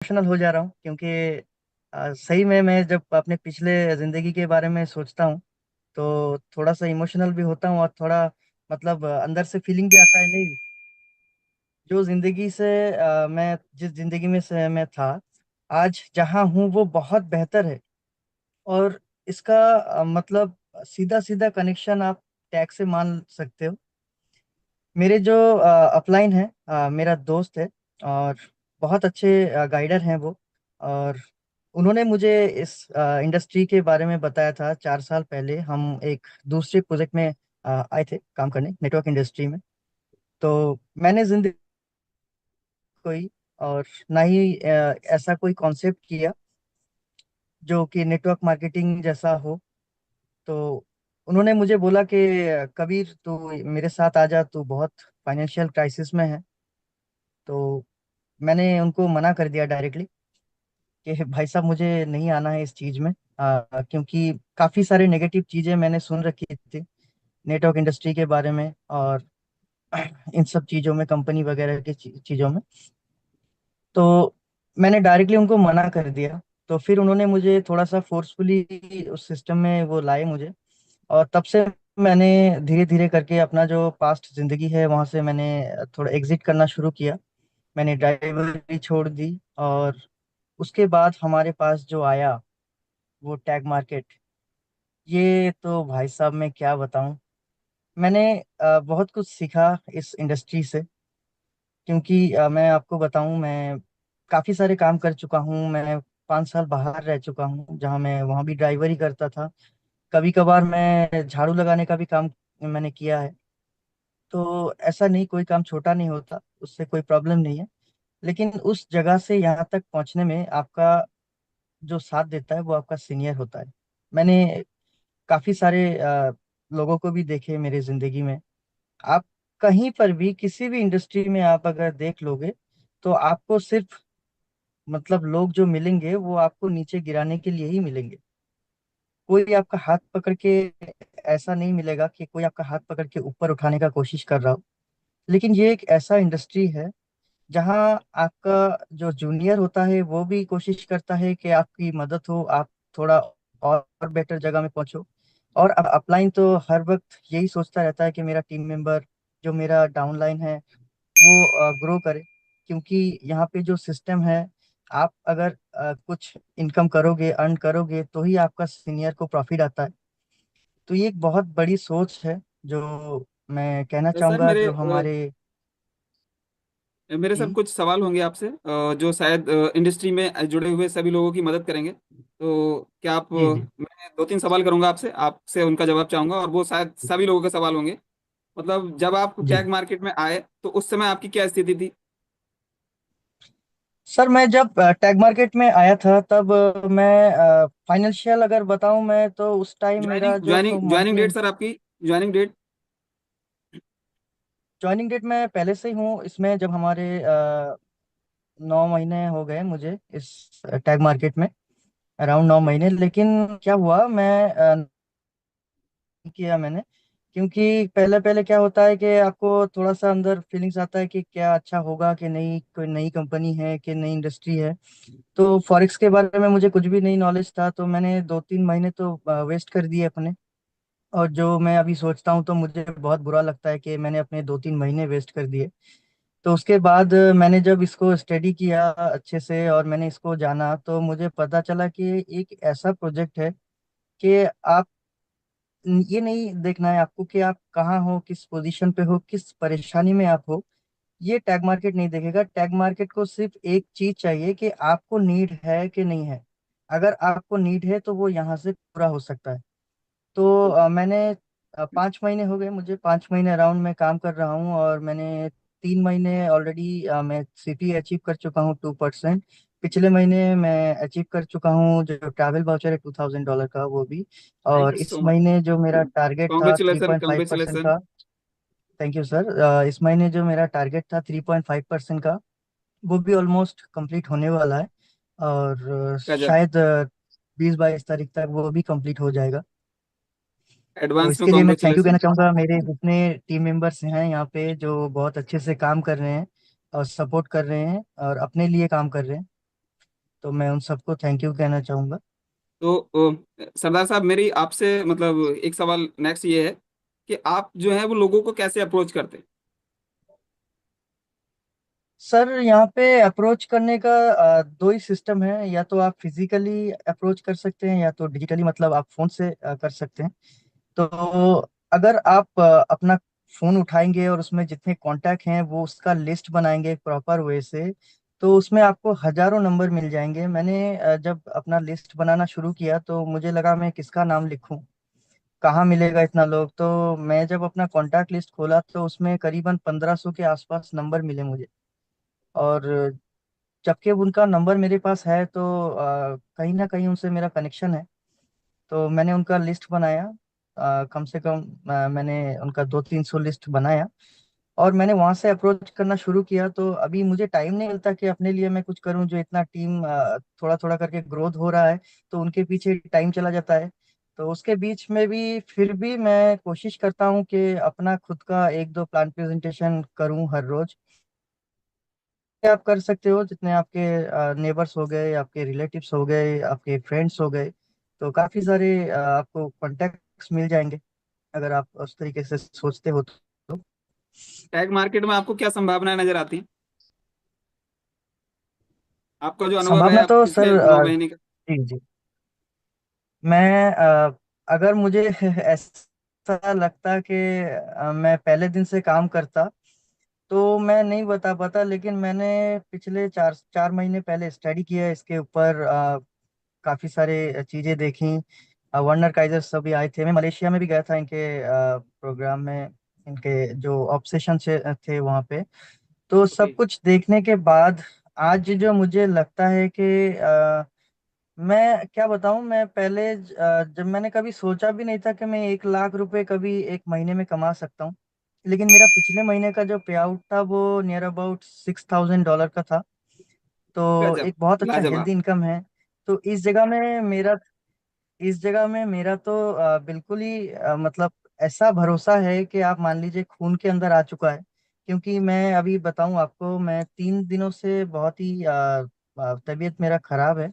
Emotional हो जा रहा हूँ क्योंकि सही में मैं जब अपने पिछले जिंदगी के बारे में सोचता हूँ तो थोड़ा सा इमोशनल भी होता हूँ और थोड़ा मतलब अंदर से फीलिंग भी आता है। नहीं, जो जिंदगी से मैं जिस जिंदगी में से मैं था, आज जहाँ हूँ वो बहुत बेहतर है। और इसका मतलब सीधा सीधा कनेक्शन आप टैग से मान सकते हो। मेरे जो अपलाइन है, मेरा दोस्त है और बहुत अच्छे गाइडर हैं वो। और उन्होंने मुझे इस इंडस्ट्री के बारे में बताया था। 4 साल पहले हम एक दूसरे प्रोजेक्ट में आए थे काम करने, नेटवर्क इंडस्ट्री में। तो मैंने जिंदगी कोई और ना ही ऐसा कोई कॉन्सेप्ट किया जो कि नेटवर्क मार्केटिंग जैसा हो। तो उन्होंने मुझे बोला कि कबीर तू मेरे साथ आ जा, तू बहुत फाइनेंशियल क्राइसिस में है। तो मैंने उनको मना कर दिया डायरेक्टली कि भाई साहब मुझे नहीं आना है इस चीज में, क्योंकि काफी सारे नेगेटिव चीजें मैंने सुन रखी थी नेटवर्क इंडस्ट्री के बारे में और इन सब चीजों में, कंपनी वगैरह की चीजों में। तो मैंने डायरेक्टली उनको मना कर दिया। तो फिर उन्होंने मुझे थोड़ा सा फोर्सफुली उस सिस्टम में वो लाए मुझे। और तब से मैंने धीरे धीरे करके अपना जो पास्ट जिंदगी है वहां से मैंने थोड़ा एग्जिट करना शुरू किया। मैंने ड्राइवरी छोड़ दी और उसके बाद हमारे पास जो आया वो टैग मार्केट। ये तो भाई साहब मैं क्या बताऊं। मैंने बहुत कुछ सीखा इस इंडस्ट्री से, क्योंकि मैं आपको बताऊं, मैं काफ़ी सारे काम कर चुका हूं। मैं 5 साल बाहर रह चुका हूं जहां मैं वहां भी ड्राइवरी करता था। कभी कभार मैं झाड़ू लगाने का भी काम मैंने किया है। तो ऐसा नहीं, कोई काम छोटा नहीं होता, उससे कोई प्रॉब्लम नहीं है। लेकिन उस जगह से यहाँ तक पहुंचने में आपका जो साथ देता है वो आपका सीनियर होता है। मैंने काफी सारे लोगों को भी देखे मेरी जिंदगी में। आप कहीं पर भी किसी भी इंडस्ट्री में आप अगर देख लोगे तो आपको सिर्फ मतलब लोग जो मिलेंगे वो आपको नीचे गिराने के लिए ही मिलेंगे। कोई आपका हाथ पकड़ के ऐसा नहीं मिलेगा कि कोई आपका हाथ पकड़ के ऊपर उठाने का कोशिश कर रहा हो। लेकिन ये एक ऐसा इंडस्ट्री है जहाँ आपका जो जूनियर होता है वो भी कोशिश करता है कि आपकी मदद हो, आप थोड़ा और बेटर जगह में पहुंचो। और अब अपलाइन तो हर वक्त यही सोचता रहता है कि मेरा टीम मेंबर जो मेरा डाउनलाइन है वो ग्रो करे। क्योंकि यहाँ पे जो सिस्टम है, आप अगर कुछ इनकम करोगे, अर्न करोगे, तो ही आपका सीनियर को प्रॉफिट आता है। तो ये एक बहुत बड़ी सोच है जो मैं कहना सर चाहूंगा जो हमारे। मेरे सर जी कुछ सवाल होंगे आपसे, जो शायद इंडस्ट्री में जुड़े हुए सभी लोगों की मदद करेंगे। तो क्या आप जी जी मैं दो तीन सवाल करूंगा आपसे, आपसे उनका जवाब चाहूंगा, और वो शायद सभी लोगों के सवाल होंगे। मतलब जब आप जी। टैग मार्केट में आए तो उस समय आपकी क्या स्थिति थी? सर मैं जब टैग मार्केट में आया था तब मैं फाइनेंशियल अगर बताऊं मैं तो उस टाइम मेरा ज्वाइनिंग जो joining joining monthly date sir, आपकी ज्वाइनिंग डेट? ज्वाइनिंग डेट मैं पहले से ही हूँ इसमें। जब हमारे 9 महीने हो गए मुझे इस टैग मार्केट में, अराउंड 9 महीने। लेकिन क्या हुआ, मैं किया मैंने, क्योंकि पहले पहले क्या होता है कि आपको थोड़ा सा अंदर फीलिंग्स आता है कि क्या अच्छा होगा कि नहीं, कोई नई कंपनी है कि नई इंडस्ट्री है। तो फॉरेक्स के बारे में मुझे कुछ भी नहीं नॉलेज था, तो मैंने 2-3 महीने तो वेस्ट कर दिए अपने। और जो मैं अभी सोचता हूँ तो मुझे बहुत बुरा लगता है कि मैंने अपने 2-3 महीने वेस्ट कर दिए। तो उसके बाद मैंने जब इसको स्टडी किया अच्छे से और मैंने इसको जाना तो मुझे पता चला कि एक ऐसा प्रोजेक्ट है कि आप ये नहीं देखना है आपको कि आप कहाँ हो, किस पोजीशन पे हो, किस परेशानी में आप हो। ये टैग मार्केट नहीं देखेगा। टैग मार्केट को सिर्फ एक चीज चाहिए कि आपको नीड है कि नहीं है। अगर आपको नीड है तो वो यहाँ से पूरा हो सकता है। तो मैंने 5 महीने हो गए मुझे, 5 महीने अराउंड में काम कर रहा हूँ और मैंने 3 महीने ऑलरेडी मैं सीपी अचीव कर चुका हूँ 2%। पिछले महीने मैं अचीव कर चुका हूँ जो ट्रैवल वाउचर है $2000 का, वो भी। थैंक और यू इस सो मच। महीने जो मेरा टारगेट था three congratulation point five percent congratulation. का। Thank you sir. इस महीने जो मेरा टारगेट था 3.5% का, वो भी ऑलमोस्ट कंप्लीट होने वाला है। और गजब। शायद 20-22 तारीख तक वो भी कंप्लीट हो जाएगा। तो एडवांस में इसके लिए मैं थैंक यू कहना कॉन्ग्रेचुलेसन। चाहूंगा मेरे जितने टीम मेंबर्स हैं यहाँ पे जो बहुत अच्छे से काम कर रहे हैं और सपोर्ट कर रहे हैं और अपने लिए काम कर रहे हैं। तो मैं उन सबको थैंक यू कहना चाहूँगा। तो सरदार साहब, मेरी आपसे मतलब एक सवाल नेक्स्ट ये है कि आप जो है वो लोगों को कैसे अप्रोच करते हैं? सर यहाँ पे अप्रोच करने का दो ही सिस्टम है, या तो आप फिजिकली अप्रोच कर सकते हैं या तो डिजिटली, मतलब आप फोन से कर सकते हैं। तो अगर आप अपना फोन उठाएंगे और उसमें जितने कांटेक्ट हैं वो उसका लिस्ट बनाएंगे प्रॉपर वे से, तो उसमें आपको हजारों नंबर मिल जाएंगे। मैंने जब अपना लिस्ट बनाना शुरू किया तो मुझे लगा मैं किसका नाम लिखूं, कहाँ मिलेगा इतना लोग। तो मैं जब अपना कॉन्टैक्ट लिस्ट खोला तो उसमें करीबन 1500 के आसपास नंबर मिले मुझे। और जबकि उनका नंबर मेरे पास है तो कहीं ना कहीं उनसे मेरा कनेक्शन है। तो मैंने उनका लिस्ट बनाया, कम से कम मैंने उनका 200-300 लिस्ट बनाया, और मैंने वहां से अप्रोच करना शुरू किया। तो अभी मुझे टाइम नहीं मिलता कि अपने लिए मैं कुछ करूं, जो इतना टीम थोड़ा थोड़ा करके ग्रोथ हो रहा है, तो उनके पीछे टाइम चला जाता है। तो उसके बीच में भी फिर भी मैं कोशिश करता हूं कि अपना खुद का एक दो प्लान प्रेजेंटेशन करूं हर रोज। आप कर सकते हो, जितने आपके नेबर्स हो गए, आपके रिलेटिव्स हो गए, आपके फ्रेंड्स हो गए, तो काफी सारे आपको कॉन्टेक्ट्स मिल जाएंगे अगर आप उस तरीके से सोचते हो तो। टैग मार्केट में आपको क्या संभावनाएं नजर आती हैं? आपका जो अनुभव है संभावना आप तो सर पिछले 9 महीने का। जी जी, मैं अगर मुझे ऐसा लगता कि मैं पहले दिन से काम करता तो मैं नहीं बता पाता, लेकिन मैंने पिछले 4 4 महीने पहले स्टडी किया है इसके ऊपर। काफी सारे चीजें देखी। वर्नर काइजर सभी आए थे, मैं मलेशिया में भी गया था इनके प्रोग्राम में, इनके जो ऑब्सेशन थे वहाँ पे। तो ओके। सब कुछ देखने के बाद आज जो मुझे लगता है कि मैं क्या बताऊं, मैं पहले जब मैंने कभी सोचा भी नहीं था कि मैं 1 लाख रुपए कभी एक महीने में कमा सकता हूं। लेकिन मेरा पिछले महीने का जो पे आउट था वो नियर अबाउट $6,000 का था। तो गजब। एक बहुत अच्छा लाजवाब। हेल्दी इनकम है। तो इस जगह में मेरा तो बिल्कुल ही मतलब ऐसा भरोसा है कि आप मान लीजिए खून के अंदर आ चुका है। क्योंकि मैं अभी बताऊं आपको, मैं 3 दिनों से बहुत ही तबीयत मेरा खराब है।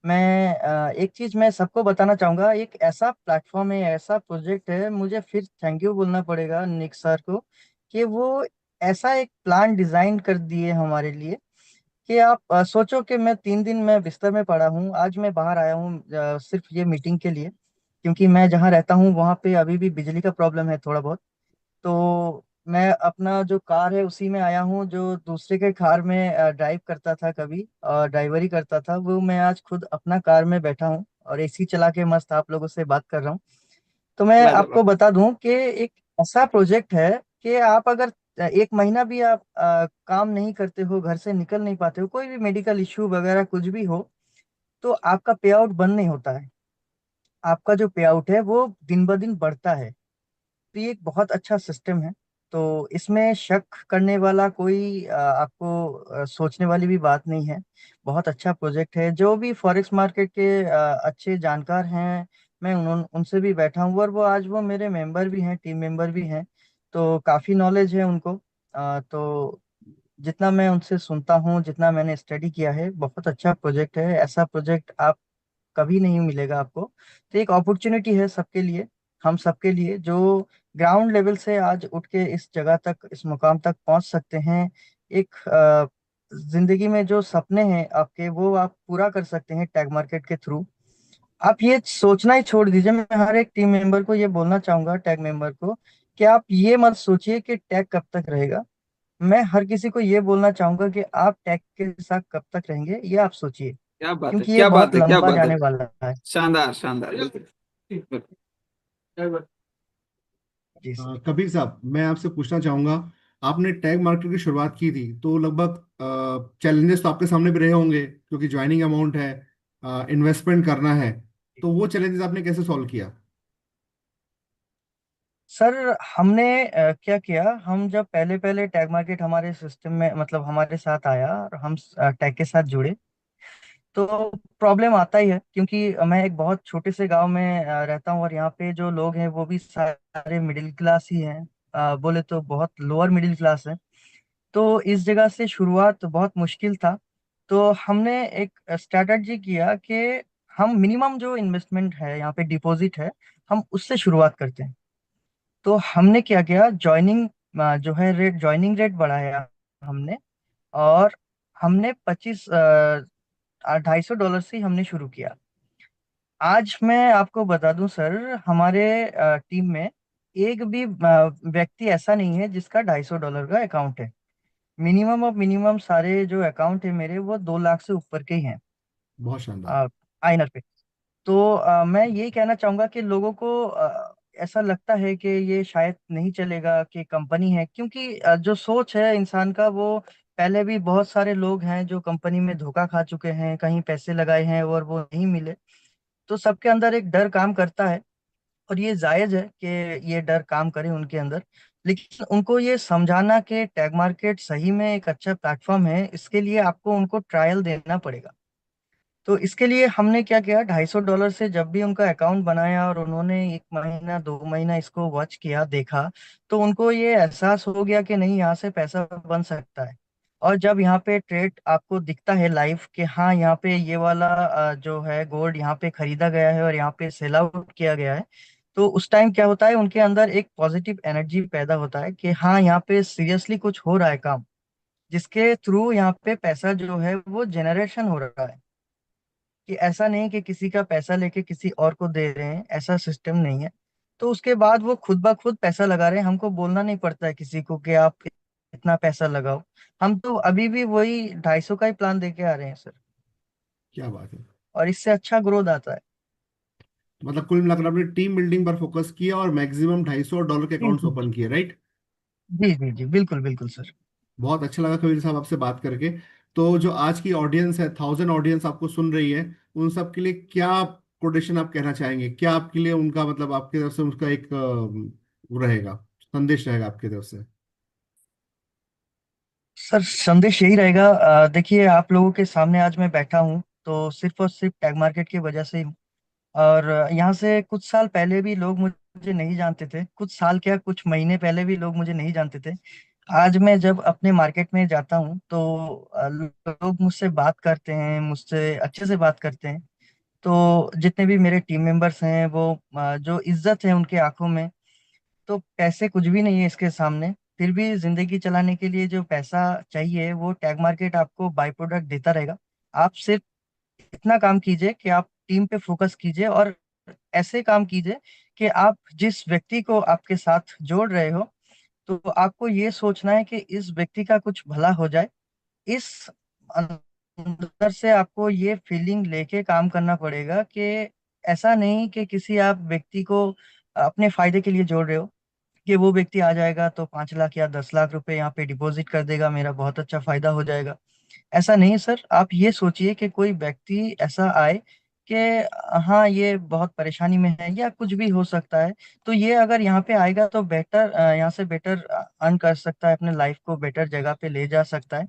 मैं एक चीज मैं सबको बताना चाहूंगा, एक ऐसा प्लेटफॉर्म है, ऐसा प्रोजेक्ट है, मुझे फिर थैंक यू बोलना पड़ेगा निक सर को, कि वो ऐसा एक प्लान डिजाइन कर दिए हमारे लिए कि आप सोचो कि मैं 3 दिन मैं बिस्तर में पड़ा हूँ, आज मैं बाहर आया हूँ सिर्फ ये मीटिंग के लिए। क्योंकि मैं जहाँ रहता हूँ वहाँ पे अभी भी बिजली का प्रॉब्लम है थोड़ा बहुत। तो मैं अपना जो कार है उसी में आया हूँ, जो दूसरे के कार में ड्राइव करता था कभी और ड्राइवरी करता था, वो मैं आज खुद अपना कार में बैठा हूँ और एसी चला के मस्त आप लोगों से बात कर रहा हूँ। तो मैं आपको लाजवाब। बता दूं कि एक ऐसा प्रोजेक्ट है कि आप अगर एक महीना भी आप काम नहीं करते हो, घर से निकल नहीं पाते हो, कोई भी मेडिकल इश्यू वगैरह कुछ भी हो, तो आपका पे आउट बंद नहीं होता है। आपका जो पे आउट है वो दिन ब दिन बढ़ता है। तो ये एक बहुत अच्छा सिस्टम है। तो इसमें शक करने वाला कोई आपको सोचने वाली भी बात नहीं है। बहुत अच्छा प्रोजेक्ट है। जो भी फॉरेक्स मार्केट के अच्छे जानकार हैं, मैं उनसे भी बैठा हूँ, और वो आज वो मेरे मेंबर भी हैं, टीम मेंबर भी हैं। तो काफ़ी नॉलेज है उनको। तो जितना मैं उनसे सुनता हूँ, जितना मैंने स्टडी किया है, बहुत अच्छा प्रोजेक्ट है। ऐसा प्रोजेक्ट आप कभी नहीं मिलेगा आपको। तो एक अपॉर्चुनिटी है सबके लिए, हम सबके लिए, जो ग्राउंड लेवल से आज उठ के इस जगह तक, इस मुकाम तक पहुंच सकते हैं। एक जिंदगी में जो सपने हैं आपके, वो आप पूरा कर सकते हैं टैग मार्केट के थ्रू। आप ये सोचना ही छोड़ दीजिए। मैं हर एक टीम मेंबर को ये बोलना चाहूंगा, टैग मेंबर को, कि आप ये मत सोचिए कि टैग कब तक रहेगा। मैं हर किसी को ये बोलना चाहूंगा कि आप टैग के साथ कब तक रहेंगे, ये आप सोचिए, क्या बात है, क्योंकि ये क्या बात बहुत है, क्या लंबा बात है। जाने वाला है। शानदार, शानदार, बिल्कुल। बिल्कुल। क्या बात। जी सर। कबीर साहब, मैं आपसे पूछना चाहूंगा, आपने टैग मार्केट की शुरुआत की थी तो लगभग चैलेंजेस तो आपके सामने भी रहे होंगे, क्योंकि ज्वाइनिंग अमाउंट है, इन्वेस्टमेंट करना है। तो वो चैलेंजेस आपने कैसे सॉल्व किया? सर हमने क्या किया, हम जब पहले पहले टैग मार्केट हमारे सिस्टम में, मतलब हमारे साथ आया और हम टैग के साथ जुड़े, तो प्रॉब्लम आता ही है। क्योंकि मैं एक बहुत छोटे से गांव में रहता हूँ, और यहाँ पे जो लोग हैं वो भी सारे मिडिल क्लास ही हैं। बोले तो बहुत लोअर मिडिल क्लास है। तो इस जगह से शुरुआत बहुत मुश्किल था। तो हमने एक स्ट्रैटेजी किया कि हम मिनिमम जो इन्वेस्टमेंट है यहाँ पे डिपॉजिट है, हम उससे शुरुआत करते हैं। तो हमने क्या किया, ज्वाइनिंग जो है रेट, ज्वाइनिंग रेट बढ़ाया हमने। और हमने 2,500 $250 से ही हमने शुरू किया। आज मैं आपको बता दूं सर, हमारे टीम में एक भी व्यक्ति ऐसा नहीं है जिसका $250 का अकाउंट है। मिनिमम ऑफ मिनिमम सारे जो अकाउंट है मेरे, वो 2 लाख से ऊपर के ही हैं बहुत शानदार। आइनर पे। तो मैं यही कहना चाहूंगा कि लोगों को ऐसा लगता है कि ये शायद नहीं चलेगा कि कंपनी है, क्योंकि जो सोच है इंसान का, वो पहले भी बहुत सारे लोग हैं जो कंपनी में धोखा खा चुके हैं, कहीं पैसे लगाए हैं और वो नहीं मिले। तो सबके अंदर एक डर काम करता है, और ये जायज है कि ये डर काम करे उनके अंदर। लेकिन उनको ये समझाना कि टैग मार्केट सही में एक अच्छा प्लेटफॉर्म है, इसके लिए आपको उनको ट्रायल देना पड़ेगा। तो इसके लिए हमने क्या किया, $250 से जब भी उनका अकाउंट बनाया और उन्होंने 1 महीना 2 महीना इसको वॉच किया, देखा, तो उनको ये एहसास हो गया कि नहीं, यहाँ से पैसा बन सकता है। और जब यहाँ पे ट्रेड आपको दिखता है लाइव कि हाँ, यहाँ पे ये वाला जो है गोल्ड यहाँ पे खरीदा गया है और यहाँ पे सेल आउट किया गया है, तो उस टाइम क्या होता है, उनके अंदर एक पॉजिटिव एनर्जी पैदा होता है कि हाँ, यहाँ पे सीरियसली कुछ हो रहा है काम, जिसके थ्रू यहाँ पे पैसा जो है वो जनरेशन हो रहा है। कि ऐसा नहीं कि किसी का पैसा लेके किसी और को दे रहे हैं, ऐसा सिस्टम नहीं है। तो उसके बाद वो खुद ब खुद पैसा लगा रहे हैं, हमको बोलना नहीं पड़ता है किसी को कि आप इतना पैसा लगाओ। हम तो अभी भी वही 250 का ही प्लान दे के आ रहे हैं सर। क्या बात है। और इससे अच्छा ग्रोथ आता है। मतलब कुल मिलाकर आपने टीम बिल्डिंग पर फोकस किया और मैक्सिमम $250 के जी अकाउंट्स जी ओपन किए, राइट? जी जी जी, बिल्कुल बिल्कुल सर। बहुत अच्छा लगा कबीर साहब आपसे बात करके। तो जो आज की ऑडियंस है, 1,000 ऑडियंस आपको सुन रही है, उन सब के लिए क्या कोटेशन आप कहना चाहेंगे? क्या आपके लिए उनका मतलब आपकी तरफ से उसका एक वो रहेगा, संदेश रहेगा आपकी तरफ से? सर संदेश यही रहेगा, देखिए, आप लोगों के सामने आज मैं बैठा हूँ तो सिर्फ और सिर्फ टैग मार्केट की वजह से ही। और यहाँ से कुछ साल पहले भी लोग मुझे नहीं जानते थे, कुछ साल क्या, कुछ महीने पहले भी लोग मुझे नहीं जानते थे। आज मैं जब अपने मार्केट में जाता हूँ तो लोग मुझसे बात करते हैं, मुझसे अच्छे से बात करते हैं। तो जितने भी मेरे टीम मेंबर्स हैं, वो जो इज्जत है उनके आंखों में, तो पैसे कुछ भी नहीं है इसके सामने। फिर भी जिंदगी चलाने के लिए जो पैसा चाहिए, वो टैग मार्केट आपको बाय प्रोडक्ट देता रहेगा। आप सिर्फ इतना काम कीजिए कि आप टीम पे फोकस कीजिए, और ऐसे काम कीजिए कि आप जिस व्यक्ति को आपके साथ जोड़ रहे हो, तो आपको ये सोचना है कि इस व्यक्ति का कुछ भला हो जाए। इस अंदर से आपको ये फीलिंग लेके काम करना पड़ेगा कि ऐसा नहीं कि किसी आप व्यक्ति को अपने फायदे के लिए जोड़ रहे हो, कि वो व्यक्ति आ जाएगा तो 5 लाख या 10 लाख रुपए यहाँ पे डिपॉजिट कर देगा, मेरा बहुत अच्छा फायदा हो जाएगा। ऐसा नहीं सर, आप ये सोचिए कि कोई व्यक्ति ऐसा आए कि हाँ, ये बहुत परेशानी में है या कुछ भी हो सकता है, तो ये अगर यहाँ पे आएगा तो बेटर, यहाँ से बेटर अर्न कर सकता है, अपने लाइफ को बेटर जगह पे ले जा सकता है।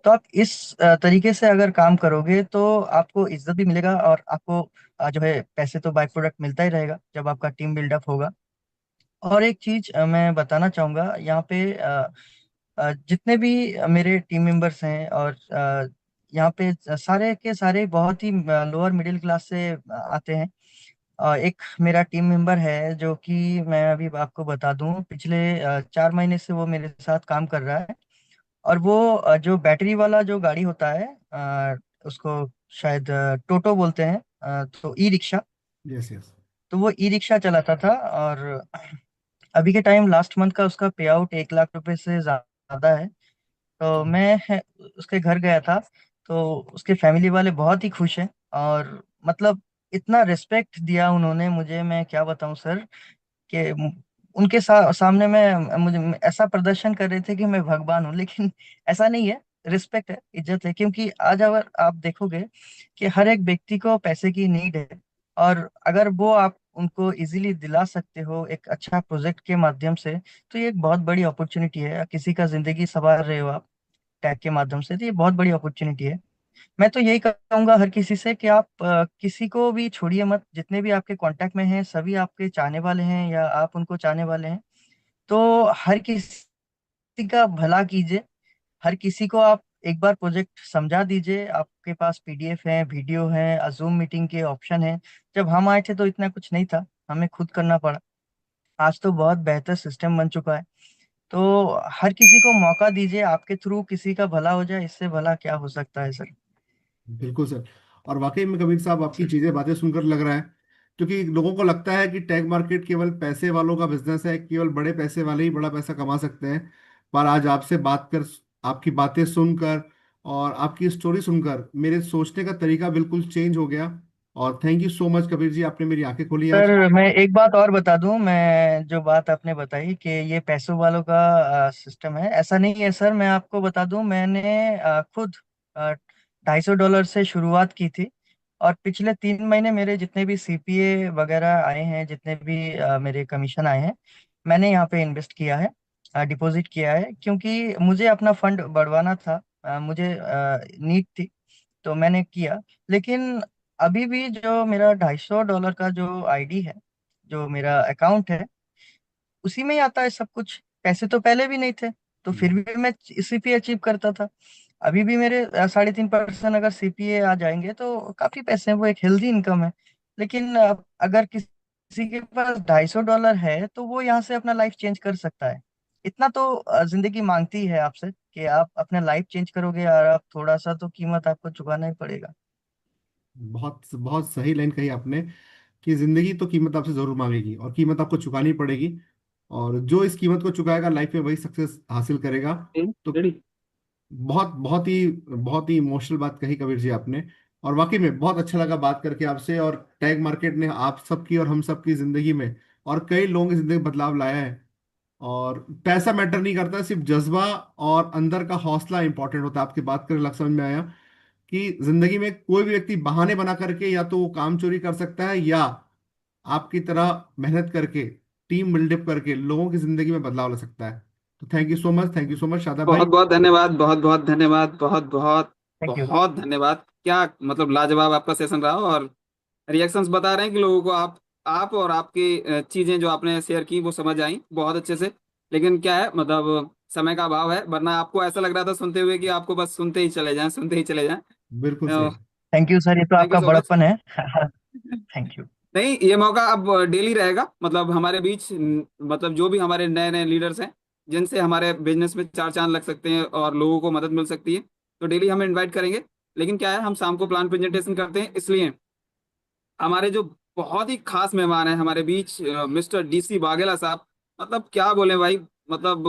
तो आप इस तरीके से अगर काम करोगे तो आपको इज्जत भी मिलेगा, और आपको जो है पैसे तो बाय प्रोडक्ट मिलता ही रहेगा जब आपका टीम बिल्डअप होगा। और एक चीज मैं बताना चाहूंगा यहाँ पे, जितने भी मेरे टीम मेंबर्स हैं, और यहाँ पे सारे के सारे बहुत ही लोअर मिडिल क्लास से आते हैं। एक मेरा टीम मेंबर है जो कि मैं अभी आपको बता दूं, पिछले 4 महीने से वो मेरे साथ काम कर रहा है। और वो जो बैटरी वाला जो गाड़ी होता है, उसको शायद टोटो बोलते हैं, तो ई रिक्शा। Yes yes. तो वो ई रिक्शा चलाता था, और अभी के टाइम लास्ट मंथ का उसका पे आउट 1 लाख रुपए से ज्यादा है। तो मैं उसके घर गया था, तो उसके फैमिली वाले बहुत ही खुश हैं। और मतलब इतना रिस्पेक्ट दिया उन्होंने मुझे, मैं क्या बताऊं सर, कि उनके सामने में मुझे ऐसा प्रदर्शन कर रहे थे कि मैं भगवान हूँ, लेकिन ऐसा नहीं है। रिस्पेक्ट है, इज्जत है, क्योंकि आज अगर आप देखोगे कि हर एक व्यक्ति को पैसे की नीड है, और अगर वो आप उनको इजीली दिला सकते हो एक अच्छा प्रोजेक्ट के माध्यम से, तो ये एक बहुत बड़ी अपॉर्चुनिटी है। किसी का जिंदगी संवार रहे हो आप टैग के माध्यम से, तो ये बहुत बड़ी अपॉर्चुनिटी है। मैं तो यही कहूंगा हर किसी से कि आप किसी को भी छोड़िए मत, जितने भी आपके कांटेक्ट में हैं सभी आपके चाहने वाले हैं या आप उनको चाहने वाले हैं। तो हर किसी का भला कीजिए, हर किसी को आप एक बार प्रोजेक्ट समझा दीजिए। आपके पास पीडीएफ है, वीडियो है, जूम मीटिंग के ऑप्शन है। जब हम आए थे तो इतना कुछ नहीं था, हमें खुद करना पड़ा। आज तो बहुत बेहतर सिस्टम बन चुका है। तो हर किसी को मौका दीजिए, आपके थ्रू किसी का भला हो जाए, इससे भला क्या हो सकता है सर। बिल्कुल सर। और वाकई में कबीर साहब, आपकी चीजें बातें सुनकर लग रहा है, क्योंकि लोगों को लगता है कि टैग मार्केट केवल पैसे वालों का बिजनेस है, केवल बड़े पैसे वाले ही बड़ा पैसा कमा सकते हैं। पर आज आपसे बात कर, आपकी बातें सुनकर और आपकी स्टोरी सुनकर मेरे सोचने का तरीका बिल्कुल चेंज हो गया। और thank you so much Kabir ji, आपने मेरी आंखें खोली आज। सर मैं एक बात और बता दूं, मैं जो बात आपने बताई कि ये पैसों वालों का सिस्टम है, ऐसा नहीं है सर। मैं आपको बता दूं, मैंने खुद $250 से शुरुआत की थी। और पिछले 3 महीने मेरे जितने भी सीपीए वगैरह आए हैं, जितने भी मेरे कमीशन आए हैं, मैंने यहाँ पे इन्वेस्ट किया है, डिपॉजिट किया है, क्योंकि मुझे अपना फंड बढ़वाना था। मुझे नीड थी, तो मैंने किया। लेकिन अभी भी जो मेरा $250 का जो आईडी है, जो मेरा अकाउंट है, उसी में ही आता है सब कुछ। पैसे तो पहले भी नहीं थे, तो फिर भी मैं इसी पे अचीव करता था। अभी भी मेरे 3.5% अगर सीपीए आ जाएंगे तो काफी पैसे हैं, वो एक हेल्दी इनकम है। लेकिन अगर किसी के पास $250 है तो वो यहाँ से अपना लाइफ चेंज कर सकता है। इतना तो जिंदगी मांगती है आपसे कि आप अपना लाइफ चेंज करोगे, और आप थोड़ा सा तो कीमत आपको चुकाना ही पड़ेगा। बहुत बहुत सही लाइन कही आपने, कि जिंदगी तो कीमत आपसे जरूर मांगेगी और कीमत आपको चुकानी पड़ेगी। और जो इस कीमत को चुकाएगा लाइफ में वही सक्सेस हासिल करेगा। तो रेडी। बहुत बहुत ही इमोशनल बात कही कबीर जी आपने। और वाकई में बहुत अच्छा लगा बात करके आपसे। और टैग मार्केट ने आप सबकी और हम सबकी जिंदगी में और कई लोगों की जिंदगी में बदलाव लाया है। और पैसा मैटर नहीं करता, सिर्फ जज्बा और अंदर का हौसला इंपॉर्टेंट होता है। आपकी बात कर लग समझ में आया कि जिंदगी में कोई भी व्यक्ति बहाने बना करके या तो वो काम चोरी कर सकता है, या आपकी तरह मेहनत करके, टीम बिल्डअप करके लोगों की जिंदगी में बदलाव ला सकता है। तो thank you so much, thank you so much Shadab भाई। बहुत बहुत धन्यवाद, बहुत बहुत धन्यवाद, बहुत बहुत थैंक यू। बहुत धन्यवाद। क्या मतलब लाजवाब आपका सेशन रहा। और रिएक्शंस बता रहे हैं कि लोगों को आप और आपकी चीजें जो आपने शेयर की वो समझ आई बहुत अच्छे से। लेकिन क्या है, मतलब समय का अभाव है, वरना आपको ऐसा लग रहा था सुनते हुए कि आपको बस सुनते ही चले जाएं, सुनते ही चले जाएं। बिल्कुल सही। थैंक यू सर, ये तो थैंक यू आपका सो मच। बड़प्पन है। Thank you. नहीं, ये मौका अब डेली रहेगा, मतलब हमारे बीच मतलब जो भी हमारे नए नए लीडर्स हैं, जिनसे हमारे बिजनेस में चार चांद लग सकते हैं और लोगों को मदद मिल सकती है, तो डेली हम इनवाइट करेंगे। लेकिन क्या है, हम शाम को प्लान प्रेजेंटेशन करते हैं, इसलिए हमारे जो बहुत ही खास मेहमान हैं हमारे बीच, मिस्टर डीसी वाघेला साहब, मतलब क्या बोले भाई, मतलब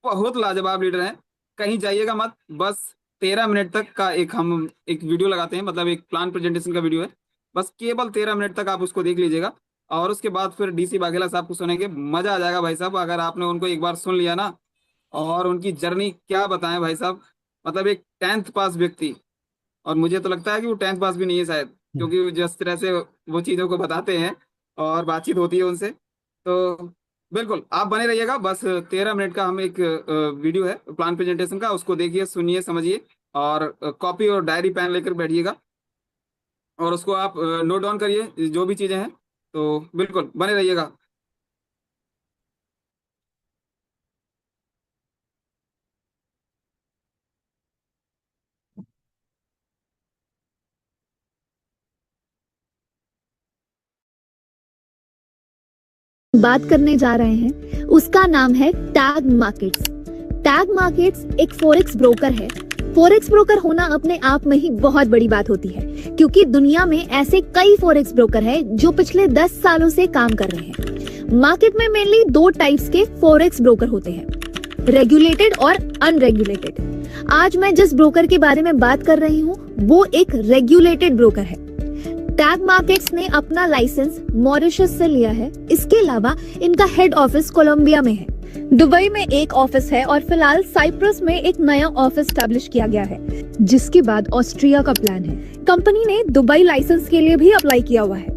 बहुत लाजवाब लीडर हैं। कहीं जाइएगा मत, बस 13 मिनट तक का हम एक वीडियो लगाते हैं, मतलब एक प्लान प्रेजेंटेशन का वीडियो है। बस केवल 13 मिनट तक आप उसको देख लीजिएगा, और उसके बाद फिर डीसी वाघेला साहब को सुनेंगे, मजा आ जाएगा भाई साहब। अगर आपने उनको एक बार सुन लिया ना, और उनकी जर्नी क्या बताएं भाई साहब। मतलब एक 10th पास व्यक्ति, और मुझे तो लगता है कि वो 10th पास भी नहीं है शायद, क्योंकि वो जिस तरह से वो चीज़ों को बताते हैं और बातचीत होती है उनसे। तो बिल्कुल आप बने रहिएगा। बस 13 मिनट का हम एक वीडियो है प्लान प्रेजेंटेशन का, उसको देखिए, सुनिए, समझिए, और कॉपी और डायरी पेन लेकर बैठिएगा, और उसको आप नोट डाउन करिए जो भी चीज़ें हैं। तो बिल्कुल बने रहिएगा। बात करने जा रहे हैं उसका नाम है टैग मार्केट्स। टैग मार्केट्स एक फॉरेक्स ब्रोकर है। फॉरेक्स ब्रोकर होना अपने आप में ही बहुत बड़ी बात होती है, क्योंकि दुनिया में ऐसे कई फॉरेक्स ब्रोकर हैं जो पिछले 10 सालों से काम कर रहे हैं। मार्केट में मेनली दो टाइप्स के फॉरेक्स ब्रोकर होते हैं, रेगुलेटेड और अनरेगुलेटेड। आज मैं जिस ब्रोकर के बारे में बात कर रही हूँ वो एक रेगुलेटेड ब्रोकर है। टैग मार्केट्स ने अपना लाइसेंस मॉरिशस से लिया है। इसके अलावा इनका हेड ऑफिस कोलंबिया में है, दुबई में एक ऑफिस है, और फिलहाल साइप्रस में एक नया ऑफिस स्टैब्लिश किया गया है, जिसके बाद ऑस्ट्रिया का प्लान है। कंपनी ने दुबई लाइसेंस के लिए भी अप्लाई किया हुआ है,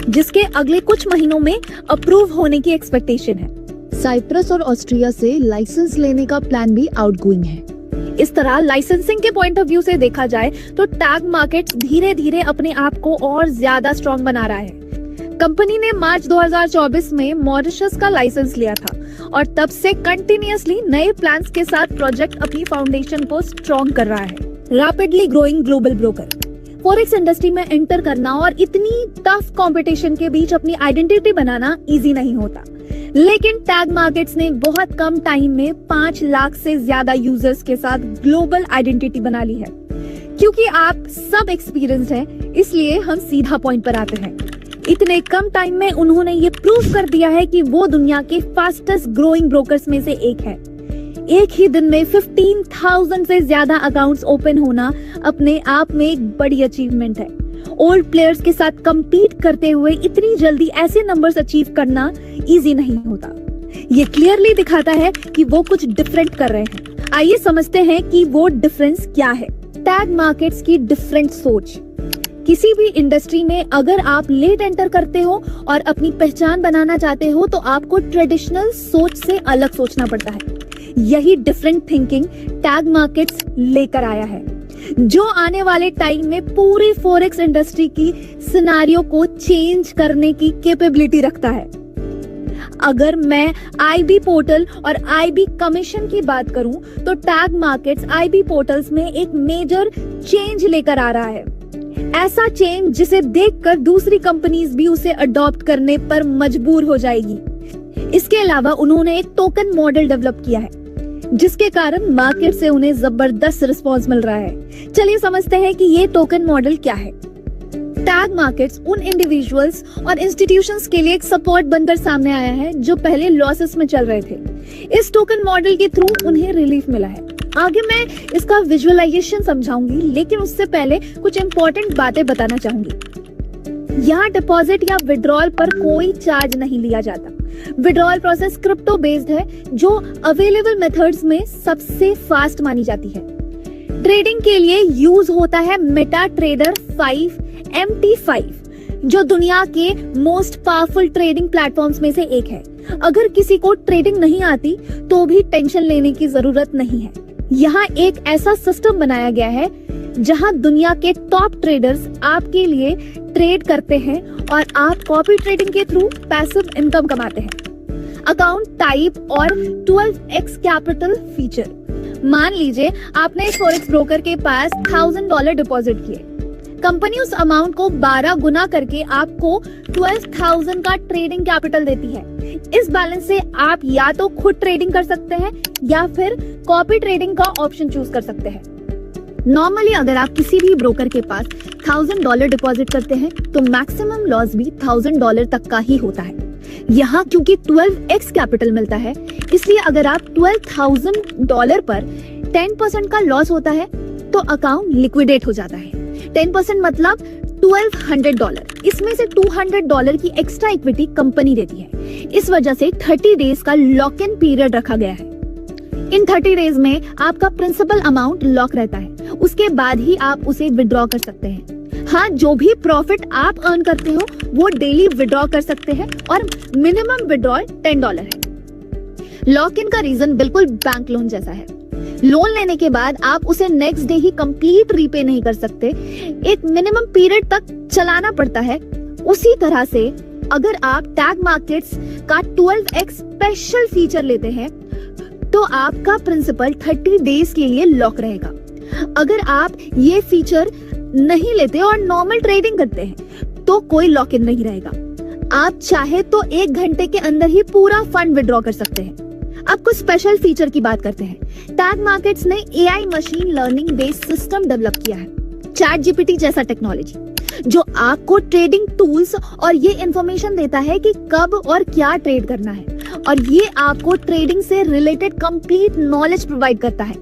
जिसके अगले कुछ महीनों में अप्रूव होने की एक्सपेक्टेशन है। साइप्रस और ऑस्ट्रिया से लाइसेंस लेने का प्लान भी आउटगोइंग है। इस तरह लाइसेंसिंग के पॉइंट ऑफ व्यू से देखा जाए तो टैग मार्केट्स धीरे धीरे अपने आप को और ज्यादा स्ट्रॉन्ग बना रहा है। कंपनी ने मार्च 2024 में मॉरिशस का लाइसेंस लिया था और तब से कंटिन्यूअसली नए प्लान्स के साथ प्रोजेक्ट अपनी फाउंडेशन को स्ट्रॉन्ग कर रहा है। Rapidly growing global broker, forex industry में एंटर करना और इतनी टफ कंपटीशन के बीच अपनी आइडेंटिटी बनाना इजी नहीं होता, लेकिन टैग मार्केट्स ने बहुत कम टाइम में 5 लाख से ज्यादा यूजर्स के साथ ग्लोबल आइडेंटिटी बना ली है। क्योंकि आप सब एक्सपीरियंस्ड हैं, इसलिए हम सीधा पॉइंट पर आते हैं। इतने कम टाइम में उन्होंने ये प्रूव कर दिया है कि वो दुनिया के फास्टेस्ट ग्रोइंग ब्रोकर्स में से एक है। एक ही दिन में 15,000 से ज्यादा अकाउंट्स ओपन होना अपने आप में एक बड़ी अचीवमेंट है। ओल्ड प्लेयर्स के साथ compete करते हुए इतनी जल्दी ऐसे नंबर्स अचीव करना इजी नहीं होता। ये क्लियरली दिखाता है कि वो कुछ डिफरेंट कर रहे हैं। आइए समझते हैं कि वो डिफरेंस क्या है। टैग मार्केट्स की डिफरेंट सोच। किसी भी इंडस्ट्री में अगर आप लेट एंटर करते हो और अपनी पहचान बनाना चाहते हो तो आपको ट्रेडिशनल सोच से अलग सोचना पड़ता है। यही डिफरेंट थिंकिंग टैग मार्केट्स लेकर आया है, जो आने वाले टाइम में पूरी फॉरेक्स इंडस्ट्री की सिनेरियो को चेंज करने की कैपेबिलिटी रखता है। अगर मैं आईबी पोर्टल और आईबी कमीशन की बात करूं तो टैग मार्केट्स आईबी पोर्टल्स में एक मेजर चेंज लेकर आ रहा है। ऐसा चेंज जिसे देखकर दूसरी कंपनीज भी उसे अडॉप्ट करने पर मजबूर हो जाएगी। इसके अलावा उन्होंने एक टोकन मॉडल डेवलप किया है, जिसके कारण मार्केट से उन्हें जबरदस्त रिस्पॉन्स मिल रहा है। चलिए समझते हैं कि ये टोकन मॉडल क्या है। टैग मार्केट्स उन इंडिविजुअल्स और इंस्टीट्यूशंस के लिए एक सपोर्ट बनकर सामने आया है जो पहले लॉसेस में चल रहे थे। इस टोकन मॉडल के थ्रू उन्हें रिलीफ मिला है। आगे मैं इसका विजुअलाइजेशन समझाऊंगी, लेकिन उससे पहले कुछ इंपॉर्टेंट बातें बताना चाहूंगी। यहाँ डिपॉजिट या विड्रॉल पर कोई चार्ज नहीं लिया जाता। विड्रॉल प्रोसेस क्रिप्टो बेस्ड है, जो अवेलेबल मेथड्स में सबसे फास्ट मानी जाती है। ट्रेडिंग के लिए यूज होता है मेटा ट्रेडर 5 MT5, जो दुनिया के मोस्ट पावरफुल ट्रेडिंग प्लेटफॉर्म्स में से एक है। अगर किसी को ट्रेडिंग नहीं आती तो भी टेंशन लेने की जरूरत नहीं है। यहाँ एक ऐसा सिस्टम बनाया गया है जहाँ दुनिया के टॉप ट्रेडर्स आपके लिए ट्रेड करते हैं और आप कॉपी ट्रेडिंग के थ्रू पैसिव इनकम कमाते हैं। अकाउंट टाइप और 12x कैपिटल फीचर। मान लीजिए आपने एक फॉरेक्स ब्रोकर के पास $1000 डिपॉजिट किए। कंपनी उस अमाउंट को 12 गुना करके आपको 12,000 का ट्रेडिंग कैपिटल देती है। इस बैलेंस से आप या तो खुद ट्रेडिंग कर सकते हैं या फिर कॉपी ट्रेडिंग का ऑप्शन चूज कर सकते हैं। नॉर्मली अगर आप किसी भी ब्रोकर के पास $1000 डिपॉजिट करते हैं तो मैक्सिमम लॉस भी $1000 तक का ही होता है। यहाँ क्योंकि 12x कैपिटल मिलता है, इसलिए अगर आप $12,000 पर 10% का लॉस होता है तो अकाउंट लिक्विडेट हो जाता है। 10% मतलब $1200। इसमें से $200 की एक्स्ट्रा इक्विटी कंपनी देती है। इस वजह से 30 डेज का लॉक इन पीरियड रखा गया है। इन 30 डेज में आपका प्रिंसिपल अमाउंट लॉक रहता है, उसके बाद ही आप उसे विड्रॉ कर सकते हैं। हाँ, जो भी प्रॉफिट आप अर्न करते हो वो डेली विड्रॉ कर सकते हैं और मिनिमम विड्रॉल $10 है। लॉक इन का रीजन बिल्कुल बैंक लोन जैसा है। लोन लेने के बाद आप उसे नेक्स्ट डे ही कंप्लीट रीपे नहीं कर सकते, एक मिनिमम पीरियड तक चलाना पड़ता है। उसी तरह से अगर आप टैग मार्केट्स का 12x स्पेशल फीचर लेते हैं तो आपका प्रिंसिपल 30 डेज के लिए लॉक रहेगा। अगर आप ये फीचर नहीं लेते और नॉर्मल ट्रेडिंग करते हैं तो कोई लॉक इन नहीं रहेगा। आप चाहे तो 1 घंटे के अंदर ही पूरा फंड विड्रॉ कर सकते हैं। अब कुछ स्पेशल फीचर की बात करते हैं। टैग मार्केट्स ने AI machine learning based system develop किया है, चैट जीपीटी जैसा टेक्नोलॉजी, जो आपको ट्रेडिंग टूल्स और ये इंफॉर्मेशन देता है कि कब और क्या ट्रेड करना है, और ये आपको ट्रेडिंग से रिलेटेड कंप्लीट नॉलेज प्रोवाइड करता है।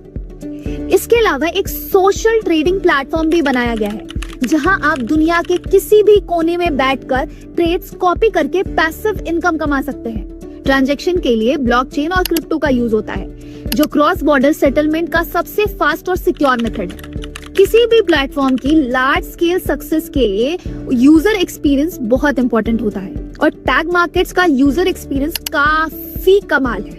इसके अलावा एक सोशल ट्रेडिंग प्लेटफॉर्म भी बनाया गया है, जहां आप दुनिया के किसी भी कोने में बैठकर ट्रेड्स कॉपी करके पैसिव इनकम कमा सकते हैं। ट्रांजैक्शन के लिए ब्लॉकचेन और क्रिप्टो का यूज होता है, जो क्रॉस बॉर्डर सेटलमेंट का सबसे फास्ट और सिक्योर मेथड है। किसी भी प्लेटफॉर्म की लार्ज स्केल सक्सेस के लिए यूजर एक्सपीरियंस बहुत इंपॉर्टेंट होता है, और टैग मार्केट्स का यूजर एक्सपीरियंस काफी कमाल है।